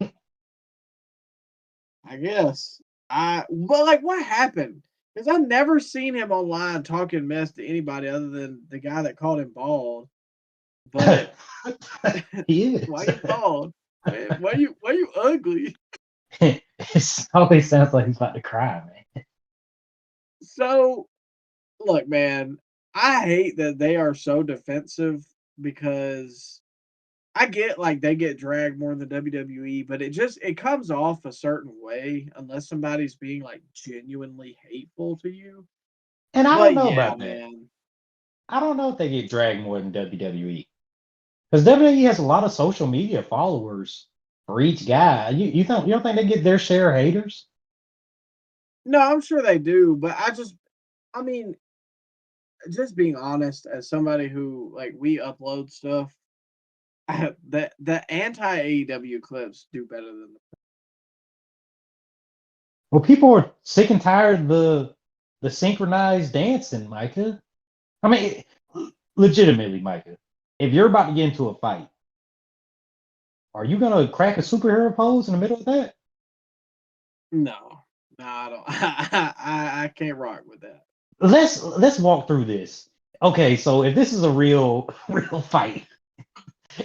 Speaker 2: I guess. But like, what happened? Because I've never seen him online talking mess to anybody other than the guy that called him bald. But
Speaker 3: he is.
Speaker 2: Why you bald? Man, why you ugly?
Speaker 3: It always sounds like he's about to cry, man.
Speaker 2: So, look, man, I hate that they are so defensive because I get like they get dragged more than WWE, but it comes off a certain way unless somebody's being like genuinely hateful to you.
Speaker 3: And I don't know about that.
Speaker 2: Man.
Speaker 3: I don't know if they get dragged more than WWE. Because WWE has a lot of social media followers for each guy. You don't think they get their share of haters?
Speaker 2: No, I'm sure they do, but I mean, just being honest, as somebody who like we upload stuff, the anti AEW clips do better than the.
Speaker 3: Well, people are sick and tired of the synchronized dancing, Micah. I mean, legitimately, Micah, if you're about to get into a fight, are you gonna crack a superhero pose in the middle of that?
Speaker 2: No, I don't. I can't rock with that.
Speaker 3: Let's walk through this. Okay, so if this is a real fight,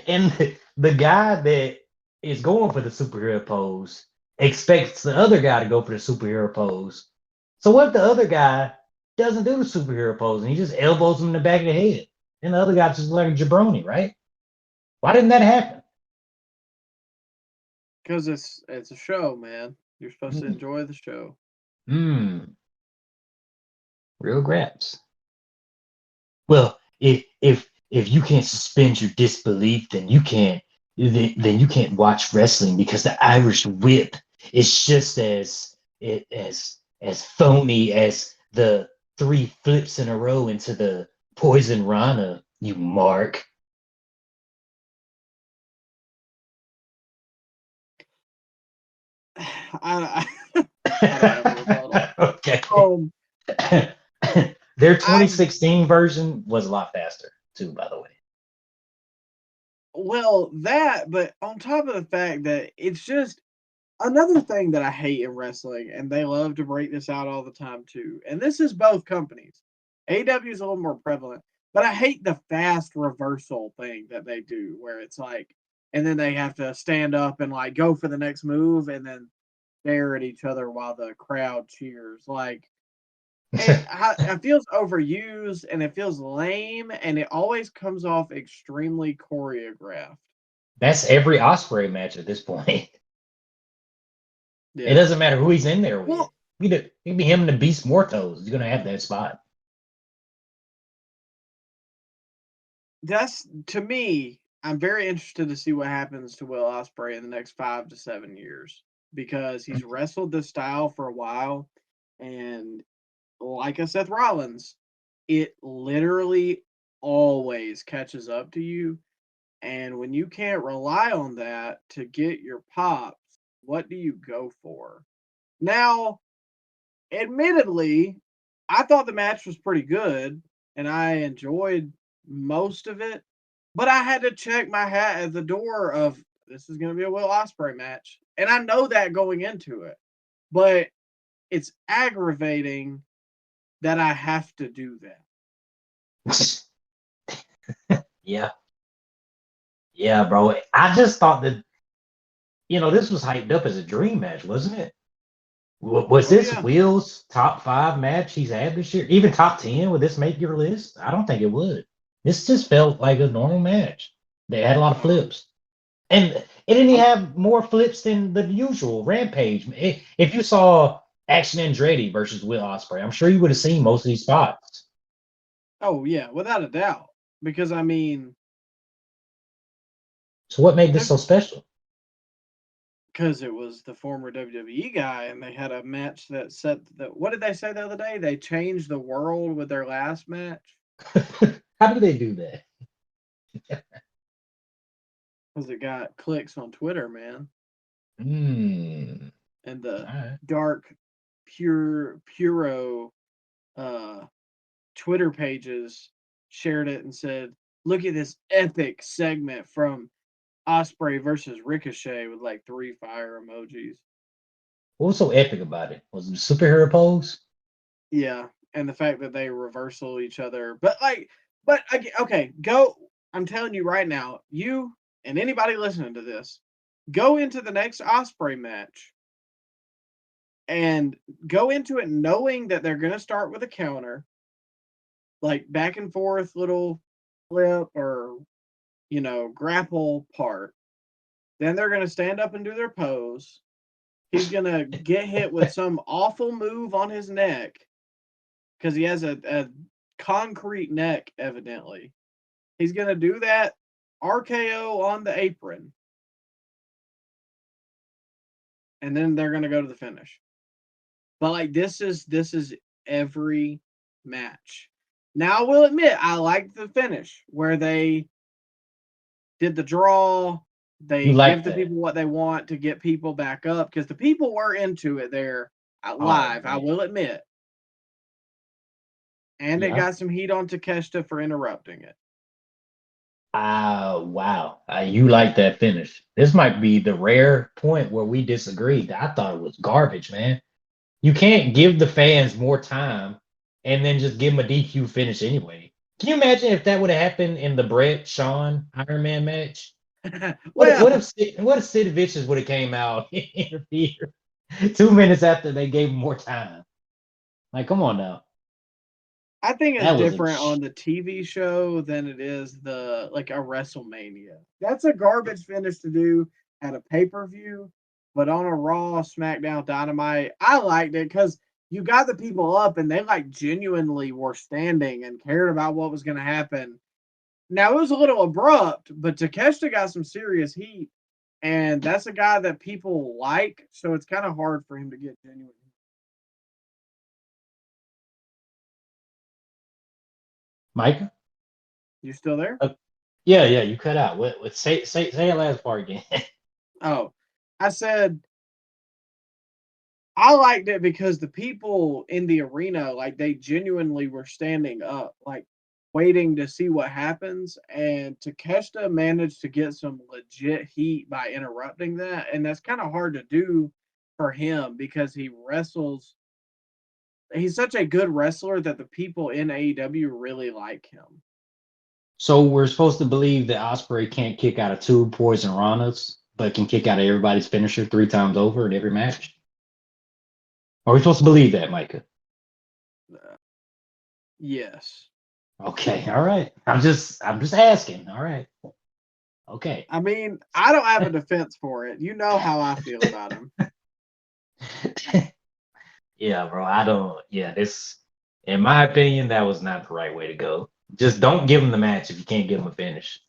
Speaker 3: and the guy that is going for the superhero pose expects the other guy to go for the superhero pose. So what if the other guy doesn't do the superhero pose and he just elbows him in the back of the head? And the other guy's just like a jabroni, right? Why didn't that happen?
Speaker 2: Because it's a show, man. You're supposed to enjoy the show.
Speaker 3: Real graps. Well, if you can't suspend your disbelief, then you can't watch wrestling because the Irish whip is just as phony as the 3 flips in a row into the poison rana, you mark.
Speaker 2: I don't have a
Speaker 3: okay. Their 2016 version was a lot faster too, by the way.
Speaker 2: Well, but on top of the fact that it's just another thing that I hate in wrestling, and they love to break this out all the time too. And this is both companies. AEW is a little more prevalent, but I hate the fast reversal thing that they do, where it's like and then they have to stand up and like go for the next move and then stare at each other while the crowd cheers. Like it feels overused and it feels lame, and it always comes off extremely choreographed.
Speaker 3: That's every Ospreay match at this point.
Speaker 2: Yeah.
Speaker 3: It doesn't matter who he's in there with.
Speaker 2: Well,
Speaker 3: It could be him and the Beast Mortos. He's gonna have that spot.
Speaker 2: that's to me. I'm very interested to see what happens to Will Ospreay in the next 5 to 7 years because he's wrestled this style for a while, and like Seth Rollins, it literally always catches up to you. And when you can't rely on that to get your pops, what do you go for? Now, admittedly, I thought the match was pretty good and I enjoyed most of it, but I had to check my hat at the door of this is going to be a Will Ospreay match. And I know that going into it, but it's aggravating that I have to do that.
Speaker 3: Yeah. Yeah, bro. I just thought that, this was hyped up as a dream match, wasn't it? Was this Will's top 5 match he's had this year? Even top 10? Would this make your list? I don't think it would. This just felt like a normal match. They had a lot of flips. And it didn't even have more flips than the usual Rampage. If you saw Action Andretti versus Will Ospreay, I'm sure you would have seen most of these spots.
Speaker 2: Oh, yeah, without a doubt. Because, I mean...
Speaker 3: So what made this so special?
Speaker 2: Because it was the former WWE guy, and they had a match that set the... What did they say the other day? They changed the world with their last match?
Speaker 3: How do they do that?
Speaker 2: Because it got clicks on Twitter, man. And the dark, puro Twitter pages shared it and said, look at this epic segment from Ospreay versus Ricochet with like 3 fire emojis.
Speaker 3: What was so epic about it? Was it the superhero pose?
Speaker 2: Yeah, and the fact that they reversal each other. Okay, go. I'm telling you right now, you and anybody listening to this, go into the next Ospreay match and go into it knowing that they're going to start with a counter, like back and forth little flip or, grapple part. Then they're going to stand up and do their pose. He's going to get hit with some awful move on his neck because he has a concrete neck, evidently. He's going to do that RKO on the apron. And then they're going to go to the finish. But like this is every match. Now I will admit I liked the finish where they did the draw. They give the people what they want to get people back up because the people were into it there live. I will admit. And it got some heat on Takeshita for interrupting it.
Speaker 3: Wow. You like that finish. This might be the rare point where we disagreed. I thought it was garbage, man. You can't give the fans more time and then just give them a DQ finish anyway. Can you imagine if that would have happened in the Bret Shawn Iron Man match? What if Sid Vicious would have came out and interfered 2 minutes after they gave him more time? Like, come on now.
Speaker 2: I think it's different on the TV show than it is a WrestleMania. That's a garbage finish to do at a pay-per-view, but on a Raw, SmackDown, Dynamite, I liked it because you got the people up and they like genuinely were standing and cared about what was going to happen. Now, it was a little abrupt, but Takeshita got some serious heat, and that's a guy that people like, so it's kind of hard for him to get genuine.
Speaker 3: Micah?
Speaker 2: You still there?
Speaker 3: Yeah, you cut out. What say that last part again.
Speaker 2: Oh, I said I liked it because the people in the arena, like they genuinely were standing up, like waiting to see what happens. And Takeshita managed to get some legit heat by interrupting that. And that's kind of hard to do for him because he wrestles. He's such a good wrestler that the people in AEW really like him.
Speaker 3: So we're supposed to believe that Ospreay can't kick out of 2 Poison Ranas, but can kick out of everybody's finisher 3 times over in every match? Are we supposed to believe that, Micah?
Speaker 2: Yes.
Speaker 3: Okay, all right. I'm just asking. All right. Okay.
Speaker 2: I mean, I don't have a defense for it. You know how I feel about him.
Speaker 3: Yeah, bro. I don't. Yeah, this, in my opinion, that was not the right way to go. Just don't give him the match if you can't give him a finish.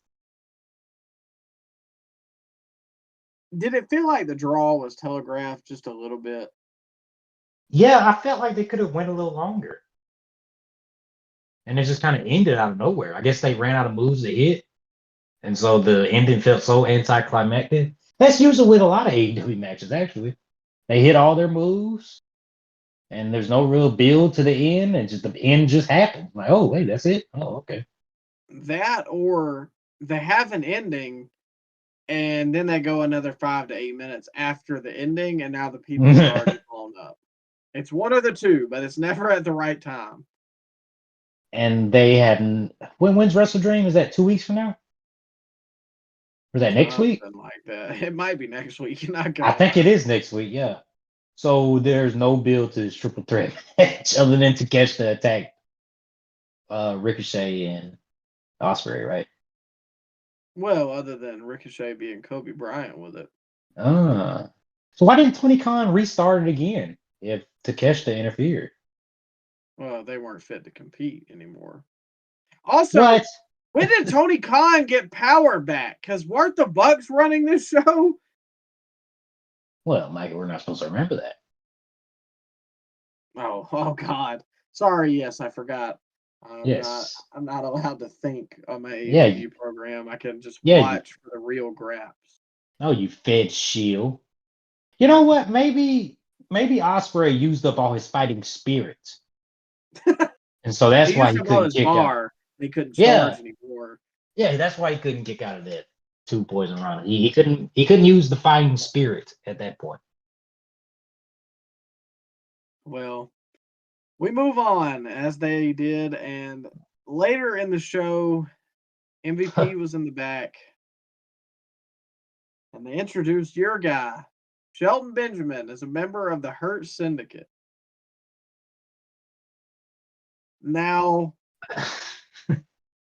Speaker 2: Did it feel like the draw was telegraphed just a little bit?
Speaker 3: Yeah, I felt like they could have went a little longer. And it just kind of ended out of nowhere. I guess they ran out of moves to hit. And so the ending felt so anticlimactic. That's usually with a lot of AEW matches, actually. They hit all their moves, and there's no real build to the end, and just the end just happens. Like, oh, wait, that's it? Oh, okay.
Speaker 2: That, or they have an ending, and then they go another 5 to 8 minutes after the ending, and now the people are already blown up. It's one of the two, but it's never at the right time.
Speaker 3: And they hadn't. When's Wrestle Dream? Is that 2 weeks from now? Or is that next week?
Speaker 2: Something like that. It might be next week.
Speaker 3: I think it is next week, yeah. So there's no build to this triple threat match other than to catch the attack Ricochet and Ospreay, right?
Speaker 2: Well, other than Ricochet being Kobe Bryant with it.
Speaker 3: So why didn't Tony Khan restart it again if Takeshita interfered?
Speaker 2: Well, they weren't fit to compete anymore. Also,
Speaker 3: What?
Speaker 2: When did Tony Khan get power back? Because weren't the Bucks running this show?
Speaker 3: Well, Mike, we're not supposed to remember that.
Speaker 2: Oh God. Sorry, yes, I forgot. I'm not allowed to think on my AEW program. I can just watch for the real graps.
Speaker 3: Oh, you fed shield. You know what? Maybe Ospreay used up all his fighting spirit. And so that's why he couldn't kick out.
Speaker 2: He couldn't charge anymore.
Speaker 3: Yeah, that's why he couldn't kick out of that 2 Poison Rana. He couldn't use the fighting spirit at that point.
Speaker 2: Well, we move on as they did, and later in the show, MVP was in the back, and they introduced your guy, Shelton Benjamin, as a member of the Hurt Syndicate. Now,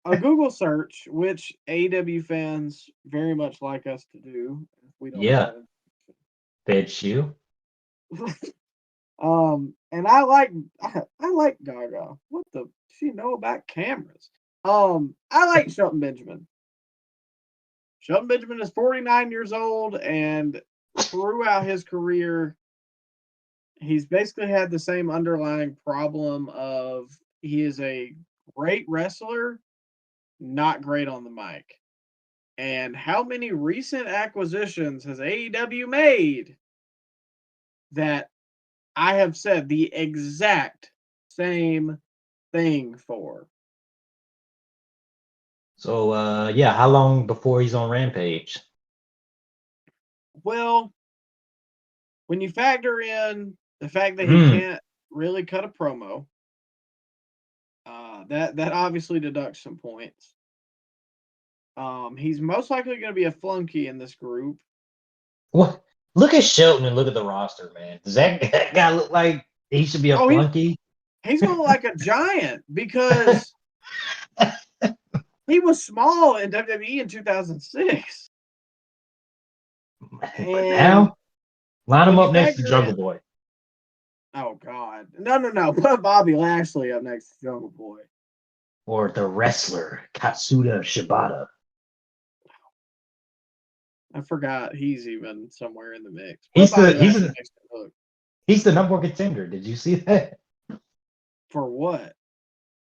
Speaker 2: a Google search, which AEW fans very much like us to do, if we don't
Speaker 3: Fed you.
Speaker 2: And I like Gaga. What the she know about cameras? I like Shelton Benjamin. Shelton Benjamin is 49 years old, and throughout his career, he's basically had the same underlying problem of he is a great wrestler, not great on the mic. And how many recent acquisitions has AEW made that I have said the exact same thing for?
Speaker 3: So, how long before he's on Rampage?
Speaker 2: Well, when you factor in the fact that he can't really cut a promo, that obviously deducts some points. He's most likely going to be a flunky in this group.
Speaker 3: What? Look at Shelton and look at the roster, man. Does that guy look like he should be a flunky?
Speaker 2: He's going to look like a giant because he was small in WWE in 2006.
Speaker 3: But now, line him up next to Jungle Boy.
Speaker 2: Oh, God. No. Put Bobby Lashley up next to Jungle Boy.
Speaker 3: Or the wrestler, Katsuda Shibata.
Speaker 2: I forgot he's even somewhere in the mix.
Speaker 3: He's the number one contender. Did you see that?
Speaker 2: For what?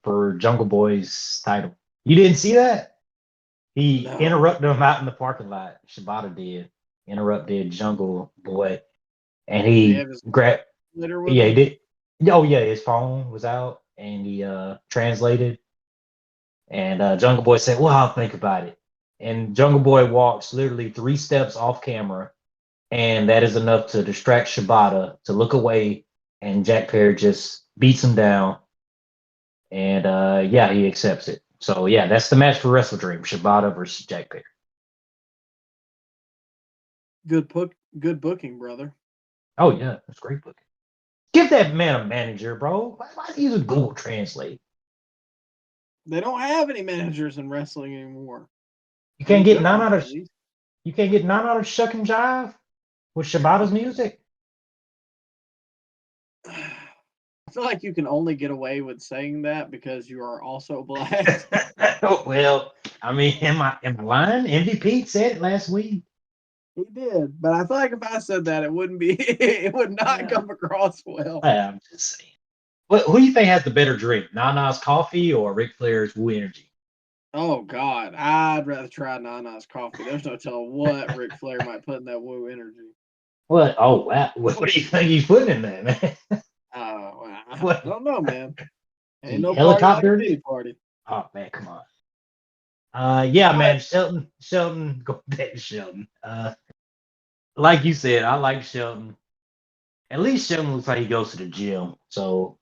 Speaker 3: For Jungle Boy's title. You didn't see that? He interrupted him out in the parking lot. Shibata did. Interrupted Jungle Boy. And he grabbed... Yeah, he did. Oh, yeah, his phone was out, and he translated. And Jungle Boy said, well, I'll think about it. And Jungle Boy walks literally 3 steps off camera, and that is enough to distract Shibata to look away, and Jack Perry just beats him down. And he accepts it. So yeah, that's the match for Wrestle Dream: Shibata versus Jack Perry.
Speaker 2: Good booking, brother.
Speaker 3: Oh yeah, that's great booking. Give that man a manager, bro. Why is he using Google Translate?
Speaker 2: They don't have any managers in wrestling anymore.
Speaker 3: You can't get none out of Shuck and Jive with Shibata's music.
Speaker 2: I feel like you can only get away with saying that because you are also black.
Speaker 3: Well, I mean, am I lying? MVP said it last week.
Speaker 2: He did, but I feel like if I said that, it wouldn't be. It would not come across well.
Speaker 3: I'm just saying. Who do you think has the better drink, Nana's coffee or Ric Flair's Woo Energy?
Speaker 2: Oh God, I'd rather try Nana's coffee. There's no telling what Ric Flair might put in that Woo Energy.
Speaker 3: What? Oh wow! What do you think he's putting in there, man?
Speaker 2: I don't know, man. Ain't no
Speaker 3: helicopter
Speaker 2: party like a party.
Speaker 3: Oh man, come on. Yeah, man, Shelton, go back to Shelton. Like you said, I like Shelton. At least Shelton looks like he goes to the gym, so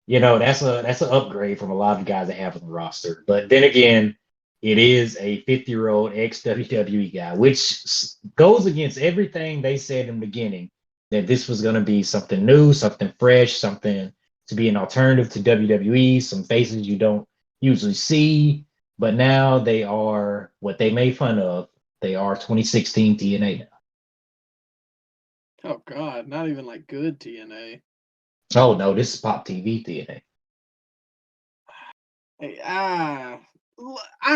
Speaker 3: that's an upgrade from a lot of guys that have on the roster. But then again, it is a 50-year-old ex WWE guy, which goes against everything they said in the beginning, that this was going to be something new, something fresh, something to be an alternative to WWE, some faces you don't usually see. But now they are what they made fun of. They are 2016 TNA now.
Speaker 2: Oh God, not even like good TNA.
Speaker 3: Oh no, this is Pop TV TNA.
Speaker 2: Hey, I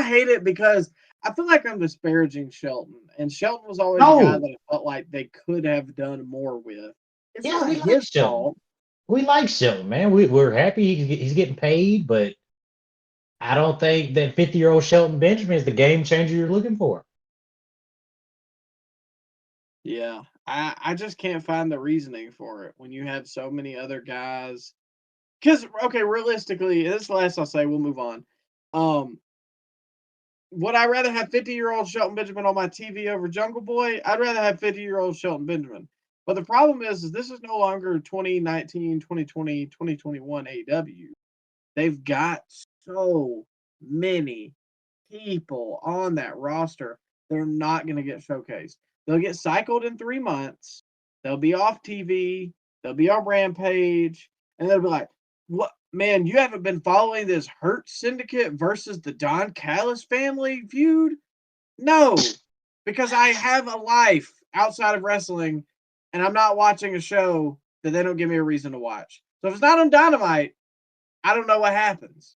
Speaker 2: hate it because I feel like I'm disparaging Shelton, and Shelton was always a guy that I felt like they could have done more with. It's not his fault.
Speaker 3: We like Shelton, man. We're happy he's getting paid, but I don't think that 50-year-old Shelton Benjamin is the game changer you're looking for.
Speaker 2: Yeah, I just can't find the reasoning for it when you have so many other guys. Because, okay, realistically, this is the last I'll say, we'll move on. Would I rather have 50-year-old Shelton Benjamin on my TV over Jungle Boy? I'd rather have 50-year-old Shelton Benjamin. But the problem is this is no longer 2019, 2020, 2021 AEW. They've got so many people on that roster. They're not going to get showcased. They'll get cycled in 3 months. They'll be off TV. They'll be on Rampage. And they'll be like, what? Man, you haven't been following this Hurt Syndicate versus the Don Callis family feud? No, because I have a life outside of wrestling, and I'm not watching a show that they don't give me a reason to watch. So if it's not on Dynamite, I don't know what happens.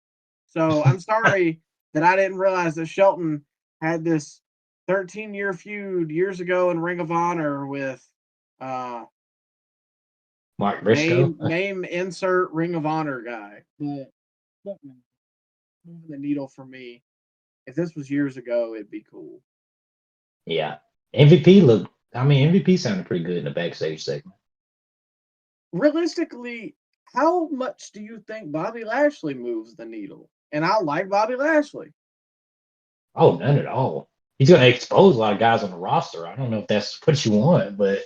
Speaker 2: So I'm sorry that I didn't realize that Shelton had this 13-year feud years ago in Ring of Honor with
Speaker 3: Mark Briscoe.
Speaker 2: Name insert Ring of Honor guy. But moving the needle for me. If this was years ago, it'd be cool.
Speaker 3: Yeah. MVP sounded pretty good in the backstage segment.
Speaker 2: Realistically, how much do you think Bobby Lashley moves the needle? And I like Bobby Lashley.
Speaker 3: Oh, none at all. He's going to expose a lot of guys on the roster. I don't know if that's what you want, but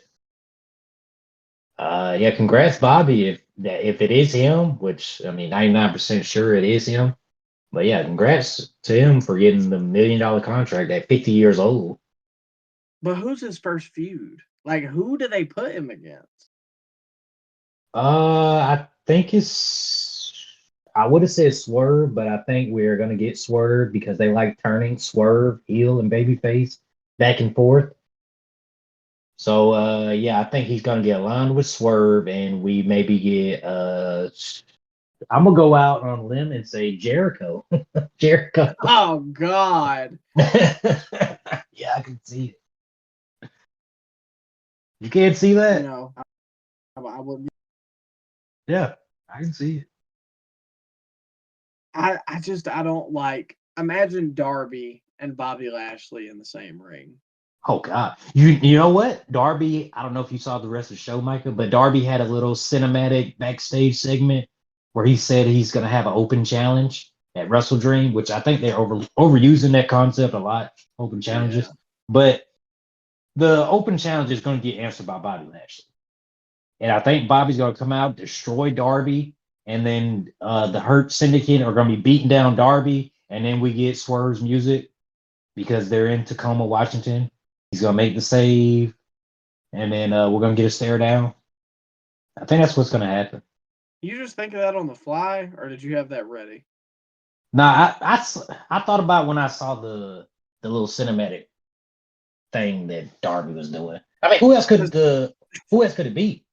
Speaker 3: yeah, congrats, Bobby. If it is him, which I mean, 99% sure it is him. But yeah, congrats to him for getting the $1 million contract at 50 years old.
Speaker 2: But who's his first feud? Like, who do they put him against?
Speaker 3: I think I would have said Swerve, but I think we're gonna get Swerve because they like turning Swerve heel and babyface back and forth. So yeah, I think he's gonna get aligned with Swerve, and we maybe get I'm gonna go out on a limb and say Jericho. Jericho.
Speaker 2: Oh God.
Speaker 3: Yeah, I can see it. You can't see that?
Speaker 2: I wouldn't.
Speaker 3: Yeah, I can see it.
Speaker 2: I don't like. Imagine Darby and Bobby Lashley in the same ring.
Speaker 3: Oh God, you know what? Darby, I don't know if you saw the rest of the show, Micah, but Darby had a little cinematic backstage segment where he said he's gonna have an open challenge at Wrestle Dream, which I think they're overusing that concept a lot, open challenges. Yeah. But the open challenge is going to get answered by Bobby Lashley. And I think Bobby's going to come out, destroy Darby, and then the Hurt Syndicate are going to be beating down Darby, and then we get Swerve's music because they're in Tacoma, Washington. He's going to make the save, and then we're going to get a stare down. I think that's what's going to happen.
Speaker 2: You just think of that on the fly, or did you have that ready?
Speaker 3: Nah, I thought about when I saw the little cinematic thing that Darby was doing. I mean, who else could it be?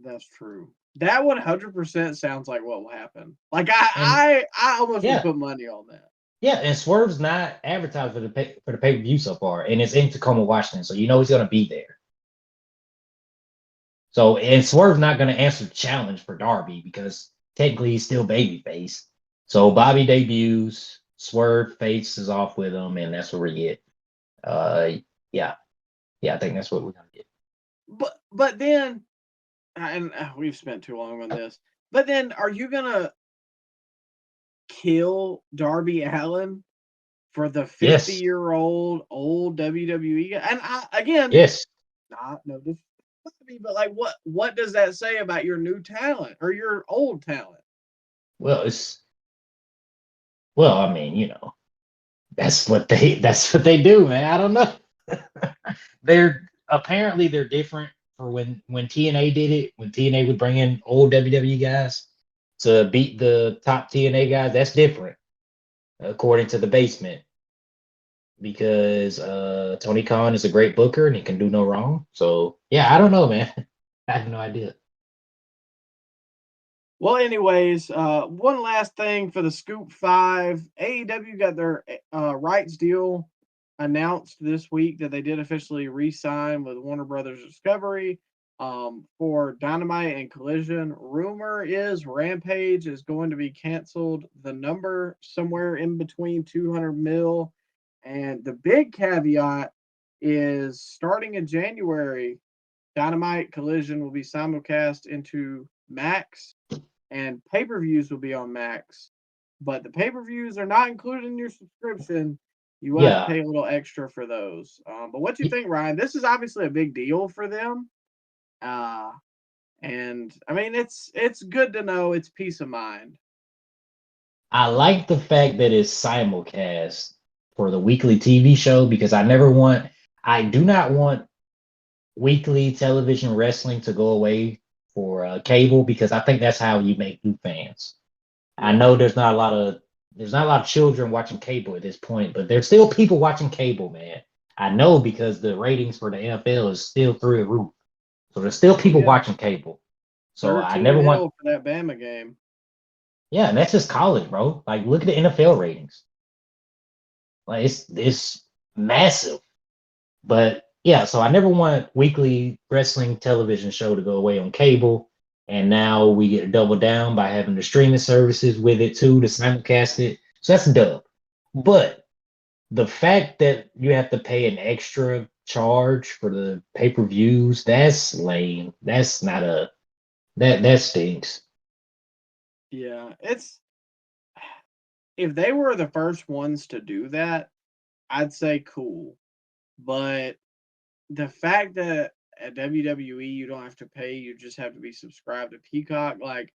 Speaker 2: That's true. That 100% sounds like what will happen. Like I almost would put money on that.
Speaker 3: Yeah, and Swerve's not advertised for the pay-per-view so far, and it's in Tacoma, Washington, so you know he's gonna be there. So, and Swerve's not gonna answer the challenge for Darby because technically he's still babyface. So Bobby debuts, Swerve faces off with him, and that's what we get. Yeah, I think that's what we're gonna get.
Speaker 2: But then, and we've spent too long on this. But then, are you gonna kill Darby Allin for the 50-year-old old WWE guy? And not no disrespect, but like, what does that say about your new talent or your old talent?
Speaker 3: Well, I mean, you know, that's what they do, man. I don't know. they're different for when TNA did it. When TNA would bring in old WWE guys to beat the top TNA guys, that's different, according to the basement. Because Tony Khan is a great booker and he can do no wrong. So yeah, I don't know, man. I have no idea.
Speaker 2: Well, anyways, one last thing for the Scoop 5. AEW got their rights deal announced this week that they did officially re-sign with Warner Brothers Discovery for Dynamite and Collision. Rumor is Rampage is going to be canceled. The number somewhere in between 200 mil. And the big caveat is starting in January, Dynamite Collision will be simulcast into Max, and pay-per-views will be on Max. But the pay-per-views are not included in your subscription. You will have to pay a little extra for those. But what do you think, Ryan? This is obviously a big deal for them. And I mean, it's good to know. It's peace of mind.
Speaker 3: I like the fact that it's simulcast for the weekly TV show because I do not want weekly television wrestling to go away for cable because I think that's how you make new fans. I know there's not a lot of children watching cable at this point, but there's still people watching cable, man. I know because the ratings for the NFL is still through the roof. So there's still people watching cable. So I never want
Speaker 2: for that Bama game.
Speaker 3: Yeah, and that's just college, bro. Like, look at the NFL ratings. Like, it's massive. But yeah, so I never want weekly wrestling television show to go away on cable. And now we get to double down by having the streaming services with it too to simulcast it. So that's a dub. But the fact that you have to pay an extra charge for the pay-per-views, that's lame. That's not that stinks.
Speaker 2: Yeah, if they were the first ones to do that, I'd say cool. But the fact that at WWE you don't have to pay, you just have to be subscribed to Peacock, like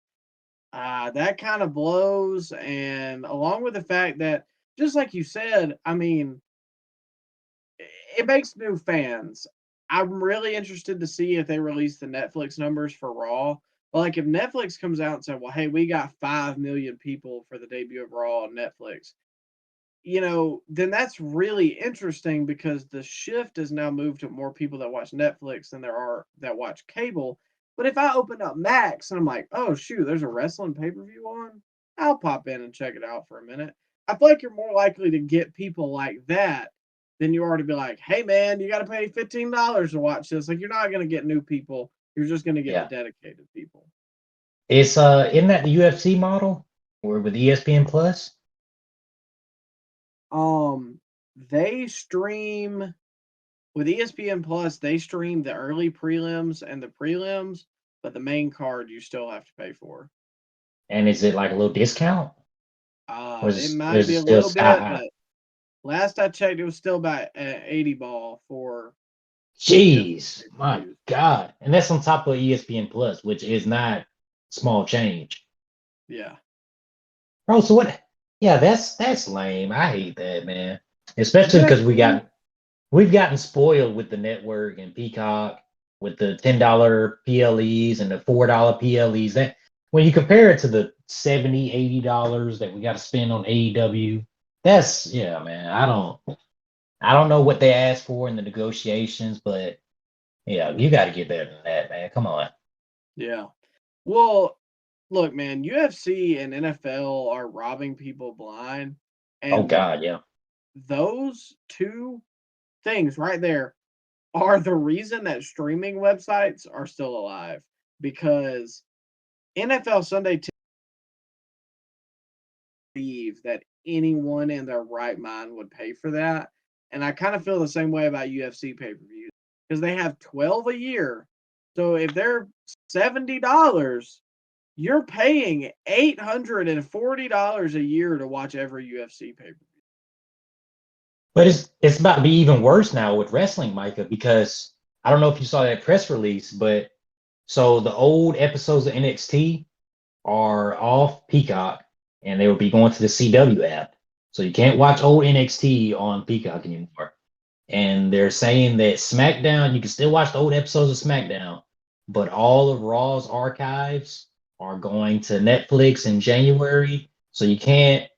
Speaker 2: that kind of blows. And along with the fact that, just like you said, I mean, it makes new fans. I'm really interested to see if they release the Netflix numbers for Raw. But like if Netflix comes out and said, well, hey, we got 5 million people for the debut of Raw on Netflix, you know, then that's really interesting because the shift has now moved to more people that watch Netflix than there are that watch cable. But if I open up Max and I'm like, oh, shoot, there's a wrestling pay-per-view on, I'll pop in and check it out for a minute. I feel like you're more likely to get people like that than you are to be like, hey, man, you got to pay $15 to watch this. Like, you're not going to get new people. You're just going to get the dedicated people.
Speaker 3: It's isn't that the UFC model or with ESPN Plus?
Speaker 2: They stream with ESPN Plus. They stream the early prelims and the prelims, but the main card you still have to pay for.
Speaker 3: And is it like a little discount?
Speaker 2: It might be a little bit, but last I checked, it was still about 80 ball for.
Speaker 3: Jeez, my God! And that's on top of ESPN Plus, which is not small change.
Speaker 2: Yeah.
Speaker 3: Bro, so what? Yeah, that's lame. I hate that, man. Especially because we've gotten spoiled with the network and Peacock with the $10 PLEs and the $4 PLEs. That when you compare it to the $70, $80 that we got to spend on AEW, that's man. I don't know what they asked for in the negotiations, but yeah, you got to get better than that, man. Come on.
Speaker 2: Yeah. Well, look, man, UFC and NFL are robbing people blind.
Speaker 3: Oh
Speaker 2: And
Speaker 3: God, yeah.
Speaker 2: those two things right there are the reason that streaming websites are still alive. Because NFL Sunday believe that anyone in their right mind would pay for that. And I kind of feel the same way about UFC pay-per-views because they have 12 a year. So if they're $70, you're paying $840 a year to watch every UFC pay-per-view.
Speaker 3: But it's about to be even worse now with wrestling, Micah, because I don't know if you saw that press release, but so the old episodes of NXT are off Peacock and they will be going to the CW app. So you can't watch old NXT on Peacock anymore. And they're saying that SmackDown, you can still watch the old episodes of SmackDown, but all of Raw's archives are going to Netflix in January. So you can't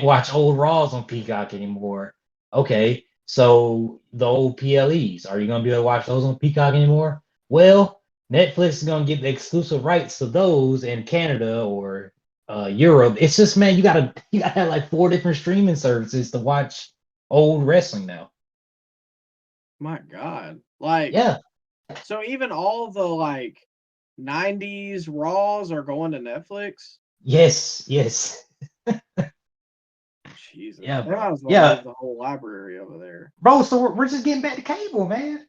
Speaker 3: watch old Raws on Peacock anymore. Okay, so the old PLEs, are you gonna be able to watch those on Peacock anymore? Well, Netflix is gonna get the exclusive rights to those in Canada or Europe. It's just, man, you gotta have like 4 different streaming services to watch old wrestling now.
Speaker 2: My God. Like,
Speaker 3: Yeah.
Speaker 2: so even all the like 90s Raws are going to Netflix?
Speaker 3: Yes.
Speaker 2: Jesus.
Speaker 3: Yeah,
Speaker 2: They
Speaker 3: bro.
Speaker 2: might as well
Speaker 3: Yeah,
Speaker 2: move the whole library over there.
Speaker 3: bro. So we're just getting back to cable, man.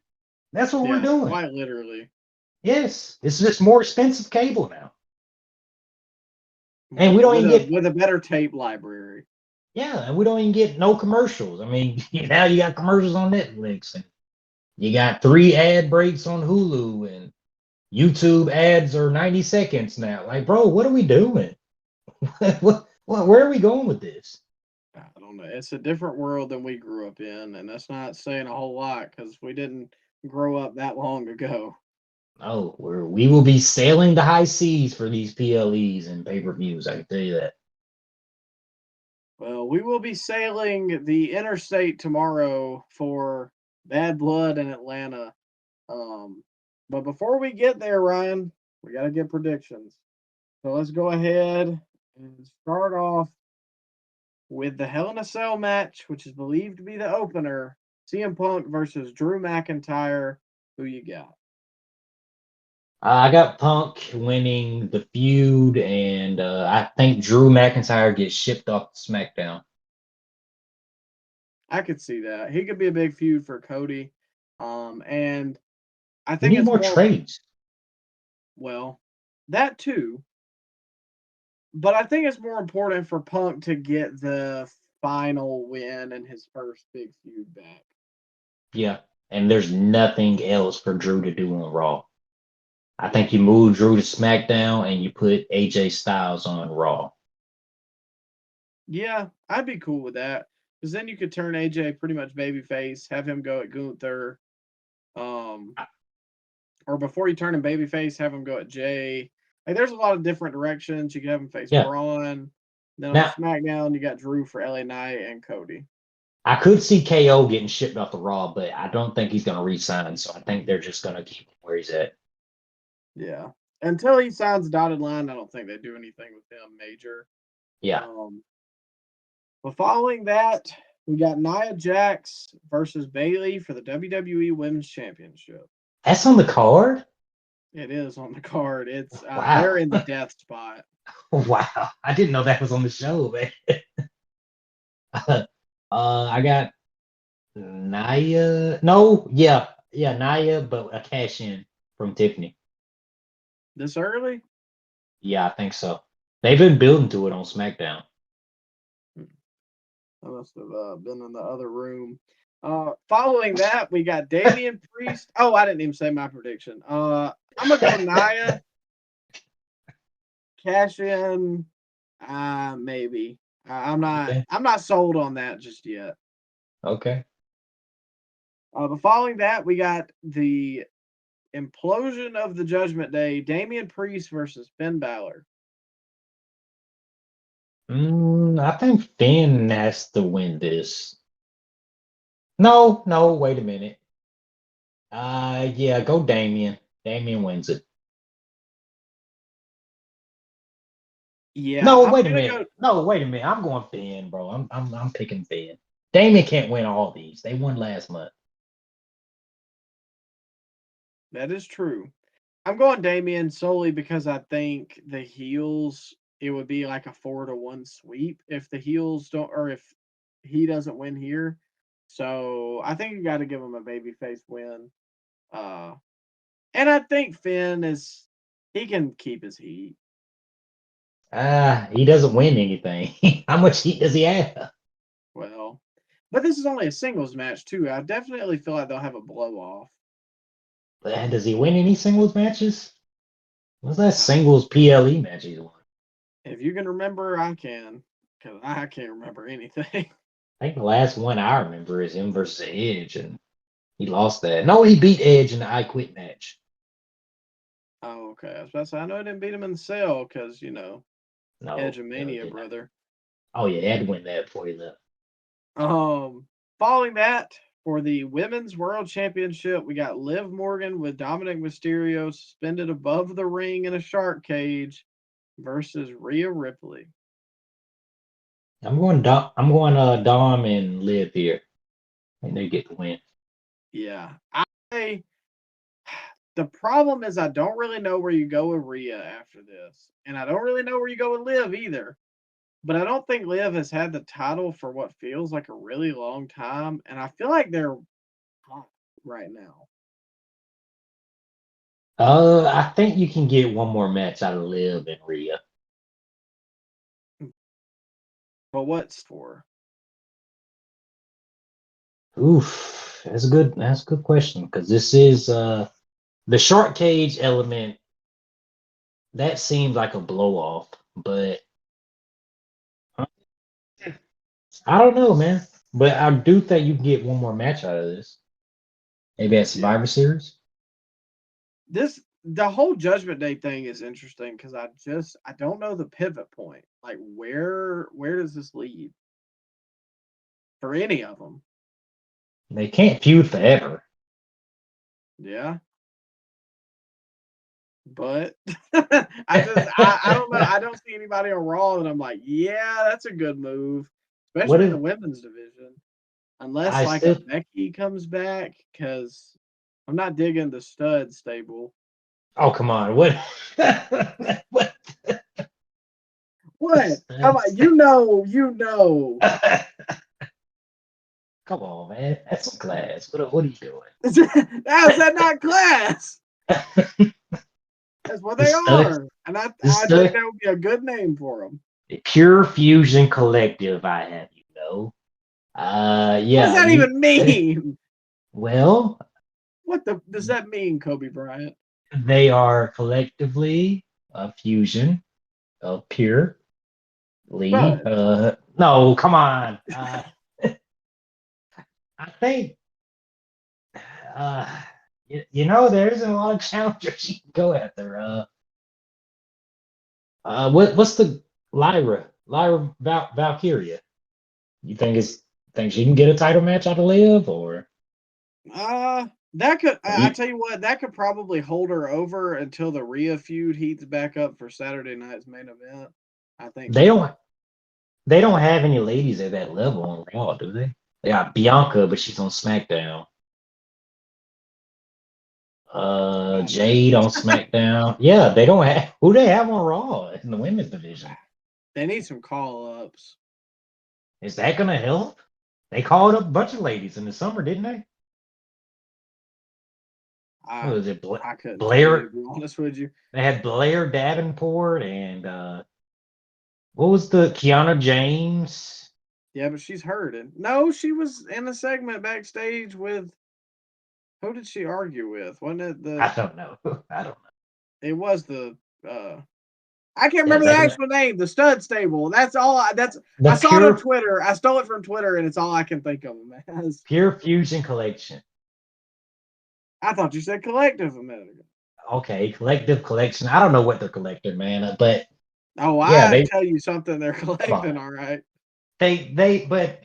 Speaker 3: That's what we're
Speaker 2: Yeah,
Speaker 3: doing.
Speaker 2: quite literally.
Speaker 3: Yes, it's just more expensive cable now, and we don't even get
Speaker 2: with a better tape library.
Speaker 3: and we don't even get no commercials. I mean, now you got commercials on Netflix, and you got 3 ad breaks on Hulu, and YouTube ads are 90 seconds now. Like, bro, what are we doing? Where are we going with this?
Speaker 2: I don't know. It's a different world than we grew up in, and that's not saying a whole lot because we didn't grow up that long ago.
Speaker 3: Oh, we will be sailing the high seas for these PLEs and pay-per-views. I can tell you that.
Speaker 2: Well, we will be sailing the interstate tomorrow for Bad Blood in Atlanta. But before we get there, Ryan, we got to get predictions. So let's go ahead and start off with the Hell in a Cell match, which is believed to be the opener. CM Punk versus Drew McIntyre. Who you got?
Speaker 3: I got Punk winning the feud, and I think Drew McIntyre gets shipped off to SmackDown.
Speaker 2: I could see that. He could be a big feud for Cody. And I
Speaker 3: We
Speaker 2: think
Speaker 3: need
Speaker 2: it's
Speaker 3: more
Speaker 2: more
Speaker 3: trades.
Speaker 2: well, that too. But I think it's more important for Punk to get the final win and his first big feud back.
Speaker 3: Yeah, and there's nothing else for Drew to do on Raw. I think you move Drew to SmackDown and you put AJ Styles on Raw.
Speaker 2: Yeah, I'd be cool with that. Because then you could turn AJ pretty much babyface, have him go at Gunther. Or before you turn him babyface, have him go at Jay. Like, there's a lot of different directions. You could have him face
Speaker 3: Yeah.
Speaker 2: Braun. Then on
Speaker 3: Now,
Speaker 2: SmackDown, you got Drew for LA Knight and Cody.
Speaker 3: I could see KO getting shipped off the Raw, but I don't think he's going to re-sign, so I think they're just going to keep him where he's at.
Speaker 2: Yeah. Until he signs a dotted line, I don't think they do anything with him major.
Speaker 3: Yeah.
Speaker 2: But following that, we got Nia Jax versus Bayley for the WWE Women's Championship.
Speaker 3: That's on the card?
Speaker 2: It is on the card. It's
Speaker 3: Wow.
Speaker 2: they're in the death spot.
Speaker 3: Wow. I didn't know that was on the show, man. I got Nia. No, yeah, Nia, but a cash in from Tiffany.
Speaker 2: This early?
Speaker 3: Yeah, I think so. They've been building to it on SmackDown.
Speaker 2: I must have been in the other room. Following that, we got Damian Priest. Oh, I didn't even say my prediction. I'm gonna go Nia. Cash in Maybe. I'm not.
Speaker 3: Okay.
Speaker 2: I'm not sold on that just yet.
Speaker 3: Okay.
Speaker 2: But following that, we got the implosion of the Judgment Day: Damian Priest versus Finn Balor.
Speaker 3: I think Finn has to win this. No, wait a minute. Yeah, go Damian. Damian wins it.
Speaker 2: Yeah,
Speaker 3: No,
Speaker 2: I'm
Speaker 3: wait a
Speaker 2: gonna
Speaker 3: minute.
Speaker 2: go.
Speaker 3: No, wait a minute. I'm going Finn, bro. I'm picking Finn. Damian can't win all these. They won last month.
Speaker 2: That is true. I'm going Damian solely because I think the heels, it would be like a 4-1 sweep if the heels don't, or if he doesn't win here. So I think you got to give him a babyface win. And I think Finn he can keep his heat.
Speaker 3: He doesn't win anything. How much heat does he have?
Speaker 2: Well, but this is only a singles match too. I definitely feel like they'll have a blow off.
Speaker 3: Does he win any singles matches? What's that singles PLE match he's won?
Speaker 2: If you can remember, I can, because I can't remember anything.
Speaker 3: I think the last one I remember is him versus Edge, and he lost that. No, he beat Edge in the I Quit match.
Speaker 2: Oh, okay. I was about to say, I know I didn't beat him in the cell because,
Speaker 3: No,
Speaker 2: Edge of
Speaker 3: no,
Speaker 2: Mania, brother.
Speaker 3: Oh yeah, he had to win that before he left.
Speaker 2: Following that, for the Women's World Championship, we got Liv Morgan with Dominic Mysterio suspended above the ring in a shark cage versus Rhea Ripley.
Speaker 3: I'm going Dom and Liv here. And they get the win.
Speaker 2: Yeah. The problem is I don't really know where you go with Rhea after this. And I don't really know where you go with Liv either. But I don't think Liv has had the title for what feels like a really long time. And I feel like they're hot right now.
Speaker 3: I think you can get one more match out of Liv and Rhea.
Speaker 2: But what's for?
Speaker 3: Oof, that's a good question because this is the short cage element. That seems like a blow off, but I don't know, man. But I do think you can get one more match out of this. Maybe at Survivor Series.
Speaker 2: The whole Judgment Day thing is interesting because I don't know the pivot point. Like where does this lead for any of them?
Speaker 3: They can't feud forever.
Speaker 2: Yeah, but I don't know. I don't see anybody on Raw that I'm like, yeah, that's a good move, especially in the women's division. Unless like a Becky comes back, because I'm not digging the stud stable.
Speaker 3: Oh come on! What? What?
Speaker 2: What? Come on, you know.
Speaker 3: Come on, man. That's some class. What are you doing?
Speaker 2: How's that not class? That's what they are. And I think that would be a good name for them.
Speaker 3: The Pure Fusion Collective, I have you know. Yeah.
Speaker 2: What does that even mean?
Speaker 3: Well,
Speaker 2: what does that mean, Kobe Bryant?
Speaker 3: They are collectively a fusion of pure Lee. No, come on. I think there's a lot of challengers you can go after. What's the Lyra Valkyria? You think she can get a title match out of Liv or?
Speaker 2: That could I tell you what, that could probably hold her over until the Rhea feud heats back up for Saturday night's main event. I think
Speaker 3: they don't have any ladies at that level on Raw, do they? They got Bianca, but she's on SmackDown. Jade on SmackDown. Yeah, they don't have who they have on Raw in the women's division.
Speaker 2: They need some call-ups.
Speaker 3: Is that gonna help? They called up a bunch of ladies in the summer, didn't they? What was it?
Speaker 2: I couldn't
Speaker 3: Blair.
Speaker 2: to be honest with you.
Speaker 3: They had Blair Davenport and what was the Kiana James?
Speaker 2: Yeah, but she's hurt. And no, she was in a segment backstage with who did she argue with? Wasn't it
Speaker 3: I don't know.
Speaker 2: It was the I can't remember the actual name. The Stud Stable. That's all. I saw it on Twitter. I stole it from Twitter, and it's all I can think of them as.
Speaker 3: Pure Fusion Collection.
Speaker 2: I thought you said collective a minute ago.
Speaker 3: Okay, collective collection. I don't know what they're collecting, man, but
Speaker 2: I tell you something they're collecting, all right.
Speaker 3: But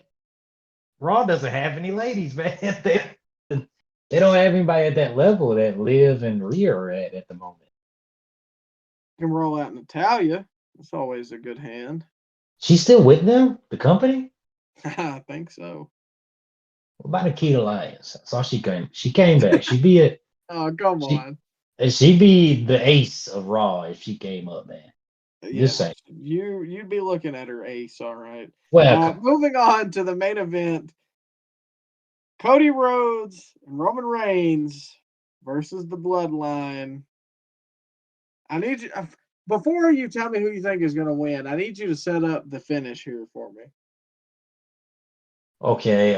Speaker 3: Raw doesn't have any ladies, man. They don't have anybody at that level that Liv and Rhea are at the moment.
Speaker 2: You can roll out Natalia. That's always a good hand.
Speaker 3: She's still with them, the company?
Speaker 2: I think so.
Speaker 3: What about Nikita Lyons? I saw she came back. She'd be a
Speaker 2: oh, come on.
Speaker 3: She'd be the ace of Raw if she came up, man.
Speaker 2: Yeah, just saying. You'd be looking at her ace, all right.
Speaker 3: Well,
Speaker 2: moving on to the main event. Cody Rhodes and Roman Reigns versus the Bloodline. I need you, before you tell me who you think is going to win, I need you to set up the finish here for me.
Speaker 3: Okay,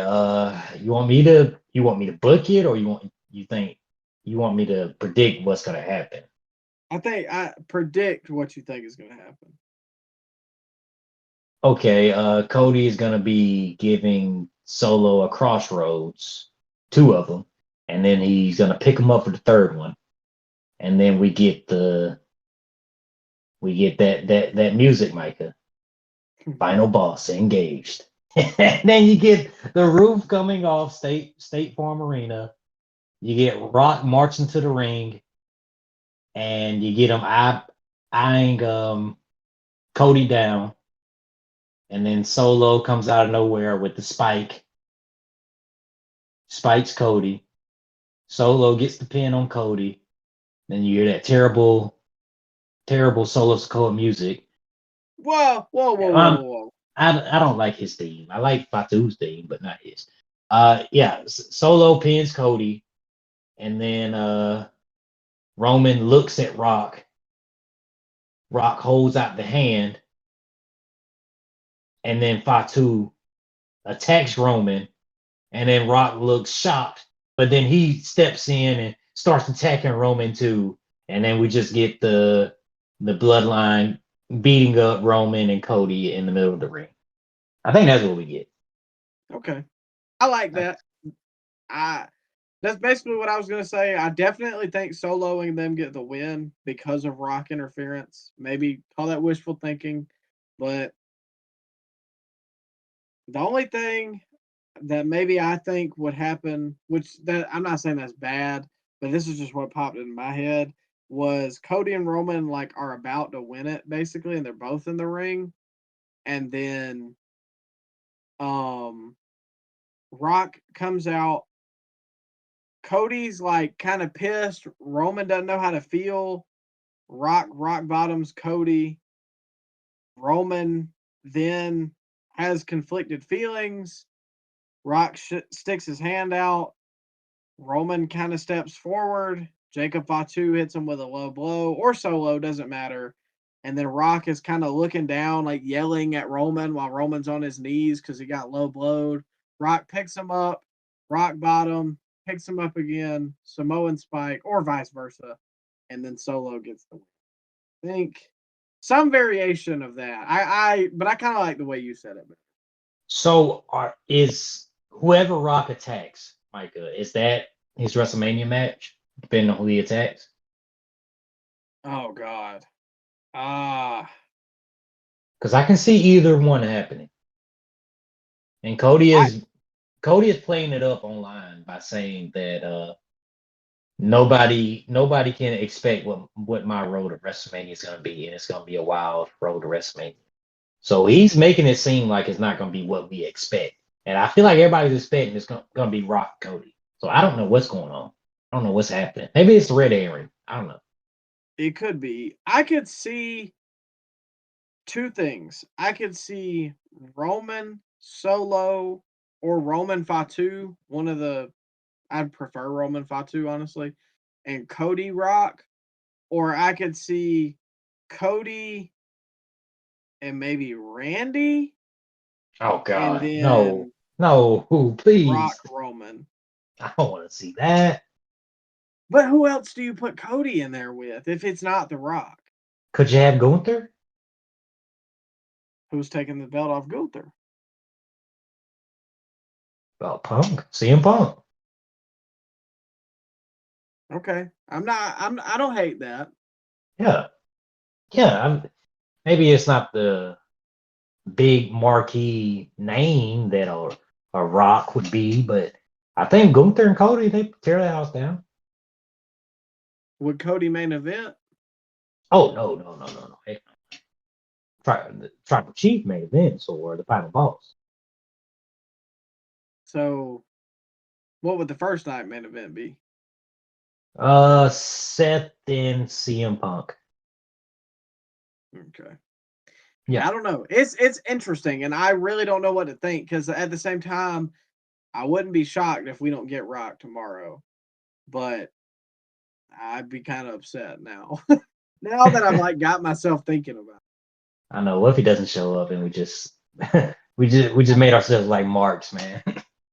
Speaker 3: you want me to book it, or you think you want me to predict what's going to happen?
Speaker 2: I predict what you think is going to happen.
Speaker 3: Okay, Cody is going to be giving Solo a crossroads, 2 of them, and then he's going to pick them up for the 3rd one, and then we get that music, Micah. Final boss engaged. And then you get the roof coming off State Farm Arena. You get Rock marching to the ring, and you get him eyeing Cody down. And then Solo comes out of nowhere with the spike. Spikes Cody. Solo gets the pin on Cody. Then you hear that terrible Solo Sikoa music.
Speaker 2: Whoa.
Speaker 3: I don't like his theme. I like Fatu's theme, but not his. Solo pins Cody, and then Roman looks at Rock. Rock holds out the hand, and then Fatu attacks Roman, and then Rock looks shocked, but then he steps in and starts attacking Roman too, and then we just get the Bloodline beating up Roman and Cody in the middle of the ring. I think that's what we get.
Speaker 2: Okay. I like that. That's basically what I was going to say. I definitely think Solo and them get the win because of Rock interference. Maybe call that wishful thinking, but the only thing that maybe I think would happen, I'm not saying that's bad, but this is just what popped in my head, was Cody and Roman are about to win it basically, and they're both in the ring, and then Rock comes out. Cody's kind of pissed. Roman doesn't know how to feel. Rock bottoms Cody. Roman then has conflicted feelings. Rock sticks his hand out. Roman kind of steps forward. Jacob Fatu hits him with a low blow, or Solo, doesn't matter. And then Rock is kind of looking down, yelling at Roman while Roman's on his knees because he got low blowed. Rock picks him up. Rock bottom, picks him up again. Samoan spike, or vice versa. And then Solo gets the win. I think some variation of that. But I kind of like the way you said it.
Speaker 3: So is whoever Rock attacks, Micah, is that his WrestleMania match, depending on who he attacks?
Speaker 2: Oh, God.
Speaker 3: Because I can see either one happening. And Cody is playing it up online by saying that nobody can expect what my road to WrestleMania is going to be, and it's going to be a wild road to WrestleMania. So he's making it seem like it's not going to be what we expect. And I feel like everybody's expecting it's going to be Rock Cody. So I don't know what's going on. I don't know what's happening. Maybe it's the red herring. I don't know.
Speaker 2: It could be. I could see 2 things. I could see Roman, Solo, or Roman Fatu. I'd prefer Roman Fatu, honestly. And Cody Rock. Or I could see Cody and maybe Randy.
Speaker 3: Oh, God. No, please.
Speaker 2: Rock Roman.
Speaker 3: I don't want to see that.
Speaker 2: But who else do you put Cody in there with if it's not The Rock?
Speaker 3: Could you have Gunther?
Speaker 2: Who's taking the belt off Gunther?
Speaker 3: Well, Punk. CM Punk.
Speaker 2: Okay. I don't hate that.
Speaker 3: Yeah. Yeah. Maybe it's not the big marquee name that a Rock would be, but I think Gunther and Cody, they tear the house down.
Speaker 2: Would Cody main event?
Speaker 3: Oh, no. Heck no. Tribal Chief main events or the Final Boss.
Speaker 2: So, what would the first night main event be?
Speaker 3: Seth and CM Punk.
Speaker 2: Okay.
Speaker 3: Yeah.
Speaker 2: I don't know. It's interesting, and I really don't know what to think because at the same time, I wouldn't be shocked if we don't get Rock tomorrow, but I'd be kind of upset now. Now that I've got myself thinking about it.
Speaker 3: I know. What if he doesn't show up and we just we just made ourselves like marks, man?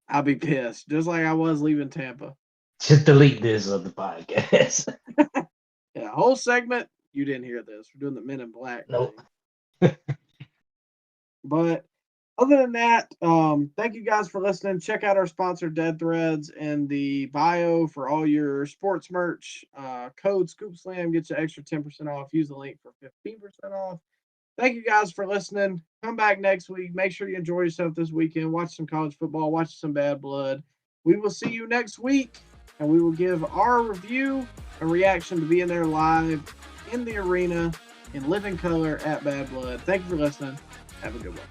Speaker 2: I'll be pissed, just like I was leaving Tampa.
Speaker 3: Just delete this of the podcast.
Speaker 2: Yeah, whole segment. You didn't hear this. We're doing the Men in Black.
Speaker 3: Nope.
Speaker 2: But other than that, thank you guys for listening. Check out our sponsor, Dead Threads, in the bio for all your sports merch. Code ScoopSlammed gets you extra 10% off. Use the link for 15% off. Thank you guys for listening. Come back next week. Make sure you enjoy yourself this weekend. Watch some college football. Watch some Bad Blood. We will see you next week, and we will give our review and reaction to being there live in the arena in living color at Bad Blood. Thank you for listening. Have a good one.